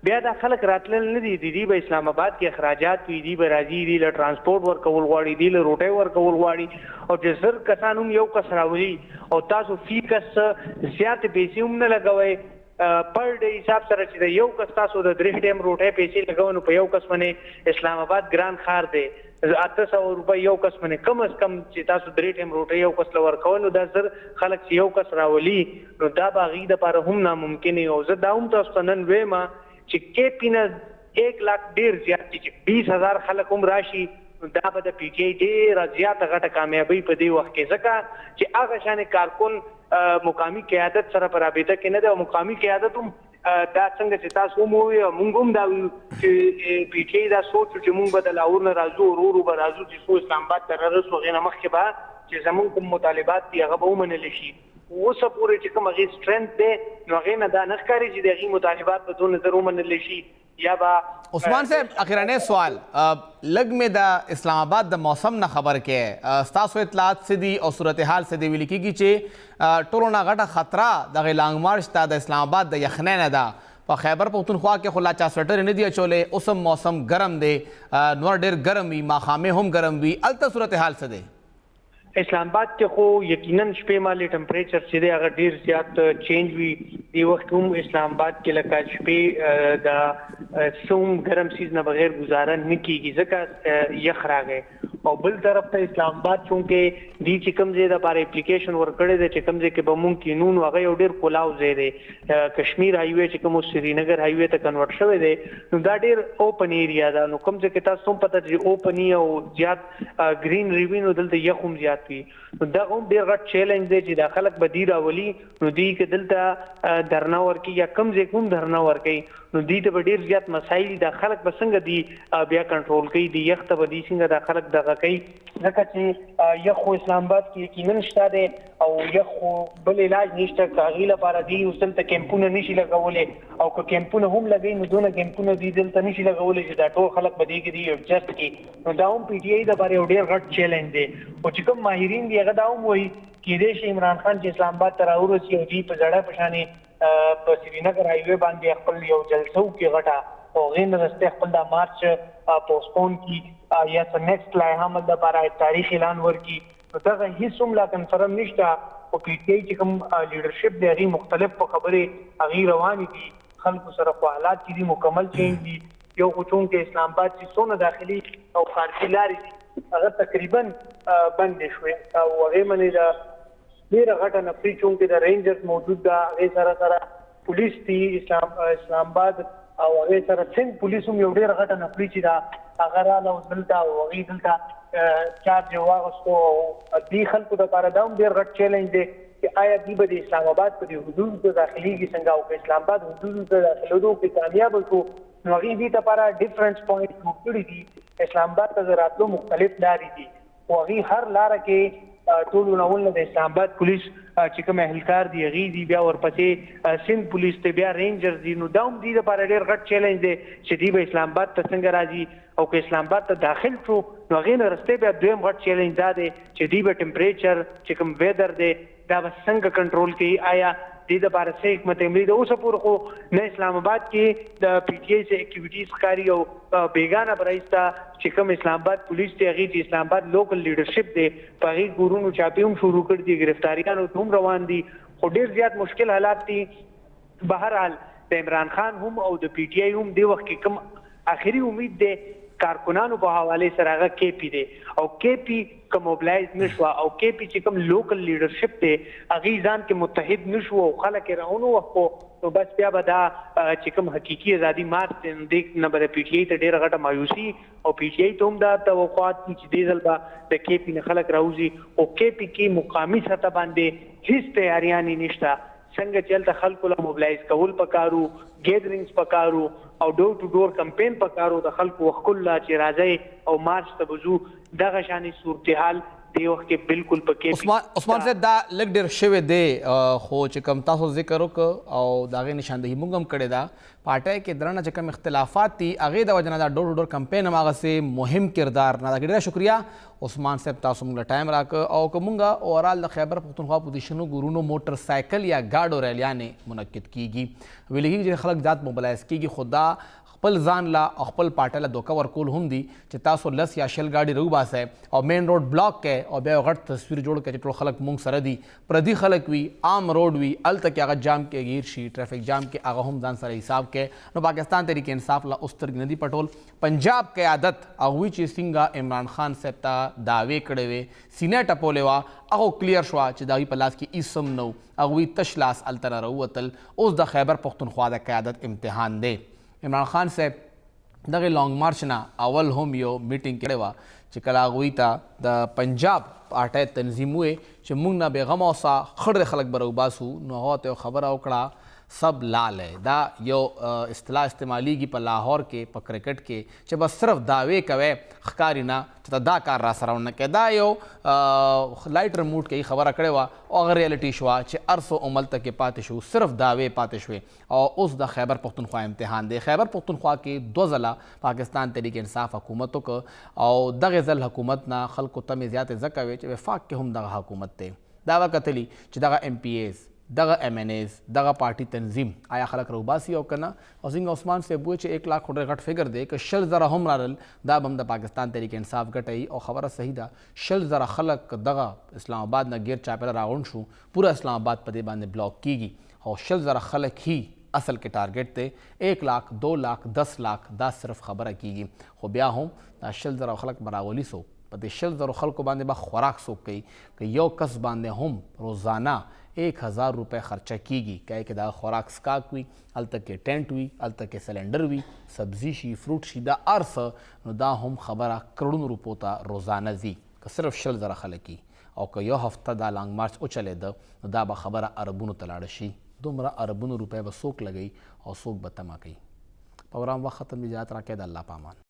بیا دا خلک راتلل نه دي، دی به اسلام آباد کې اخراجات وي، دی به راځي، دی له ټرانسپورټ ورکول غواړي، دی له روټۍ ورکول غواړي او چې 1000 کسان هم یو کس راولي او تاسو فی کس زیاتې پیسې هم نه لګوئ. پر ډے حساب سره چې د یو کس تاسو د 3 ټایم روټۍ پیسې لګوئ نو په یو کس باندې اسلام آباد ګران ښار دی، 800 روپۍ یو کس باندې کم از کم چې تاسو 3 ټایم روټۍ یو کس له ورکول نو دا 1000 خلک چې یو کس راولي نو دا به هغې دپاره هم ناممکن وي. او زه دا هم تاسو ته نن ویم چې KP نه 1 لاک ډېر زیات دي چې 20,000 خلک هم راشي دا به د PTI ډېره زیاته غټه کامیابۍ په دې وخت کې، ځکه چې هغه شانې کارکن مقامي قیادت سره په رابطه کې نه دی او مقامي قیادت هم دا څنګه چې تاسو هم ووایئ موږ هم دا وایو چې PTI دا سوچ چې موږ به د لاهور نه راځو ورو به راځو چې څو اسلام آباد ته رارسو، هغې نه مخکې به چې زموږ کوم مطالبات دي هغه به ومنلی شي. اوسه پورې چې کوم هغې سټرنث دی نو هغې نه دا نه ښکاري چې د هغې مطالبات به دونه زر ومنلی شي یا به. عثمان صاحب اخرنی سوال، لږ مې د اسلام آباد د موسم نه خبر کې ستاسو اطلاعات څه دي او صورتحال څه دی؟ ویل کېږي چې ټولو نه غټه خطره دغې لانګ مارچ ته د اسلام آباد د یخنۍ نه ده. په خیبر پښتونخوا کې خو لا چا سویټرې نه دي اچولی، اوس هم موسم ګرم دی، نور ډېر ګرم وي، ماښامې هم ګرم وي، هلته صورتحال څه دی؟ اسلام آباد کې خو یقینا شپې مالي ټمپریچر چې دی هغه ډېر زیات چینج وي. دې وخت هم اسلام آباد کې لکه شپې د څوم ګرم سیز نه بغیر ګزاره نه کېږي ځکه یخ راغی. او بل طرف ته اسلام آباد چونکې دی چې کوم ځای دپاره اپلیکیشن ورکړی دی چې کوم ځای کې به مونږ کینو نو هغه یو ډېر کولاو ځای دی، کشمیر هایوے چې کوم سرینګر هایوے ته کنورټ شوی دی نو دا ډېر اوپن ایریا ده. نو کوم ځای کې تاسو هم پته چې اوپن او زیات ګرینري وي نو دلته یخ هم زیات وي. نو دا هم ډېر غټ چیلنج دی چې دا خلک به دی راولي نو دوی که دلته دھرنا ورکوي یا کوم ځای کې هم دھرنا ورکوي نو دوی ته به ډېر زیات مسایل دا خلک به څنګه دی بیا کنټرول کوي، د یخ ته به دوی څنګه دا خلک دغه دغه کوي ځکه چې یخ خو اسلام آباد کې یقینا شته دی او یخ خو بل علاج نشته هغې لپاره دی اوس دلته کیمپونه نشي لګولی او که کیمپونه هم لګوي نو دونه کیمپونه دوی دلته نشي لګولی چې دا ټول خلک به دې کې دي ایډجسټ کړي نو دا هم پی ټي آی دپاره یو ډېر غټ چیلنج دی او چې کوم ماهرین دي هغه دا هم وایي کېدای شي عمران خان چې اسلام آباد ته راورسي او دوی په زړه په شانې په سرینګر هایوې باندې خپل یو جلسه وکړي غټه او هغې نه رسته خپل دا مارچ پوسټپون کړي یا څه نیکسټ لایحه عمل دپاره تاریخ اعلان ورکړي نو دغه هېڅ هم لا کنفرم نشته او پی ټي آی چې کوم لیډرشپ دی هغې مختلف په خبرې هغې روانې دي خلکو سره خو حالات چې دي مکمل چینج دي یو خو چونکې اسلام آباد چې څونه داخلي او خارجي لارې دي هغه تقریبا بندې شوې او هغې منې د ډېره غټه نفري چونکې د رینجرز موجود ده هغې سره سره پولیس دي اسلام آباد او هغې سره سند پولیس هم یو ډېره غټه نفري چې ده هغه راله اوس دلته او هغې دلته چارج یې واخیستو او دې خلکو دپاره دا هم ډېر غټ چیلنج دی چې آیا دوی به د اسلام آباد په دې حدودو ته داخلېږي څنګه او که اسلام آباد حدودو ته داخلېدو کې کامیابه شو نو هغې دې دپاره ډفرنس پوینټ جوړ کړي دي اسلام آباد ته د راتلو مختلف لارې دي خو هغې هر لاره کې ټولو نه ولنه د اسلام آباد پولیس چې کوم اهلکار دي هغې دي بیا ورپسې سند پولیس دی بیا رینجرز دي نو دا هم دوی دپاره ډېر غټ چیلنج دی چې دوی به اسلام آباد ته څنګه راځي او که اسلام آباد ته داخل شو نو هغې نه رستی بیا دویم غټ چیلنج دا دی چې دوی به ټمپریچر چې کوم ویدر دی دا به څنګه کنټرول کوي آیا دې دپاره څه حکمت عملي د اوسه پورې خو نه اسلام آباد کې د پی ټي آی څه اکټیویټیز ښکاري او بېګانه به رئیس ته چې کوم اسلام آباد پولیس دی هغې چې اسلام آباد لوکل لیډرشپ دی په هغې کورونو چاپې هم شروع کړي دي ګرفتاریانو ته هم روان دي خو ډېر زیات مشکل حالات دي بهرحال د عمران خان هم او د پی ټي آی هم دې وخت کې کوم آخري امید دی کارکنانو په حواله سره هغه کے پی دی او کے پی که موبلایز نشوه او کے پی چې کوم لوکل لیډرشپ دی هغې ځان کې متحد نشو او خلک یې راونه وخو نو بس بیا به دا چې کوم حقیقي ازادي مات دی نو دې نه به د پی ټي آی ته ډېره غټه مایوسي او پی ټي آی ته هم دا توقعات دي چې دې ځل به د کے پی نه خلک راوځي او کے پی کې مقامي سطح باندې هېڅ تیاریانې نشته څنګه چې هلته خلکو له موبلایز کول پکارو ګیدرینګز پکارو او ډور ټو ډور کمپین پکارو د خلکو وښکل لا چې راځئ او مارچ ته بځو دغه شانې صورتحال دې وخت کې بالکل پکې عثمان صاحب دا لږ ډېر شوی دی خو چې کوم تاسو ذکر وکړه او د هغې نشاندهي موږ هم کړې ده پارټۍ کې درنه چې کوم اختلافات دي هغې د وجې نه دا ډور ټو ډور کمپین هم هغسې مهم کردار نه دا ډېره شکریه عثمان صاحب تاسو موږ له ټایم راکړه او که موږ اوورال د خیبر پښتونخوا پوزیشنو ګورونو موټر سایکل یا ګاډو ریلیانې منعقد کیږي ویل کېږي چې خلک زیات موبلایز کیږي خو دا خپل ځان لا او خپل پارټۍ له دوکه ورکول هم دي چې تاسو 10 یا 20 ګاډي راوباسئ او مین روډ بلاک کړئ او بیا یو غټ تصویر جوړ کړئ چې ټول خلک موږ سره دي پردي خلک وي عام روډ وي هلته کې هغه جام کې گیر شي ټرافیک جام کې هغه هم ځان سره حساب کړئ نو پاکستان تحریک انصاف لا اوس سترګې نه دي پټول پنجاب قیادت هغوی چې څنګه عمران خان صاحب ته دعوې کړې وې سینه ټپولې وه هغه کلیر شوه چې د هغوی په لاس کې هېڅ هم نه و هغوی تش لاس هلته نه راووتل اوس د خیبر پښتونخوا د قیادت امتحان دی عمران خان صاحب دغه لانګ مارچ نه اول هم یو میټینګ کړې وه چې کله هغوی ته د پنجاب پارټۍ تنظیم وې چې موږ نه بېغمه اوسه خړ خلک به راوباسو نو هغه ته یو خبره وکړه سب لال ہے دا یو اصطلاح استعمالیږي په لاهور کې په کرکټ کې چې بس صرف دعوې کوئ ښکاري نه چې ته دا کار را سره ونه کوې دا یو لایټر موډ کې خبره کړې وه او هغه ریالټي شوه چې ارسو عمل ته کې پاتې شو صرف دعوې پاتې شوې او اوس د خیبر پښتونخوا امتحان دی خیبر پښتونخوا کې 2 ځله پاکستان تحریک انصاف حکومت وکړه او دغه ځل حکومت نه خلکو تمې زیاتې ځکه وې چې وفاق کې هم دغه حکومت دی دا به کتلي چې دغه ایم پی ایز دغه ایم این ایز دغه پارټي تنظیم آیا خلک راوباسي او که نه او څنګه عثمان صاحب وویل چې 1 لاک خو ډېر غټ فګر دی که 100,000 هم رالل دا به هم د پاکستان تحریک انصاف ګټوي او خبره صحیح ده 100,000 خلک دغه اسلام آباد نه غیر چاپېره راغونډ شو پوره اسلام آباد په دې باندې بلاک کیږي او 100,000 خلک هی اصل کې ټارګټ دی 1 لاک 2 لاک 10 لاک دا صرف خبره کیږي خو بیا هم دا 100,000 خلک براولي سو په دې 100,000 خلکو باندې به خوراک څوک کوي که یو کس باندې هم روزانه 1000 روپے خرچه کیږي که دا خوراک سکاک وي هلته کې ټینټ وي هلته کې سلنډر وي سبزي شي فروټ شي دا هر څه نو دا هم خبره کروڑونو روپو ته روزانه ځي که صرف 100,000 خلک او که یو هفته دا لانګ مارچ وچلېده نو دا به خبره اربونو ته لاړه شي دومره اربونو روپۍ به څوک لګوي او څوک به تمه کوي په ورام وخت ختم اجازت راکړئ د الله په امان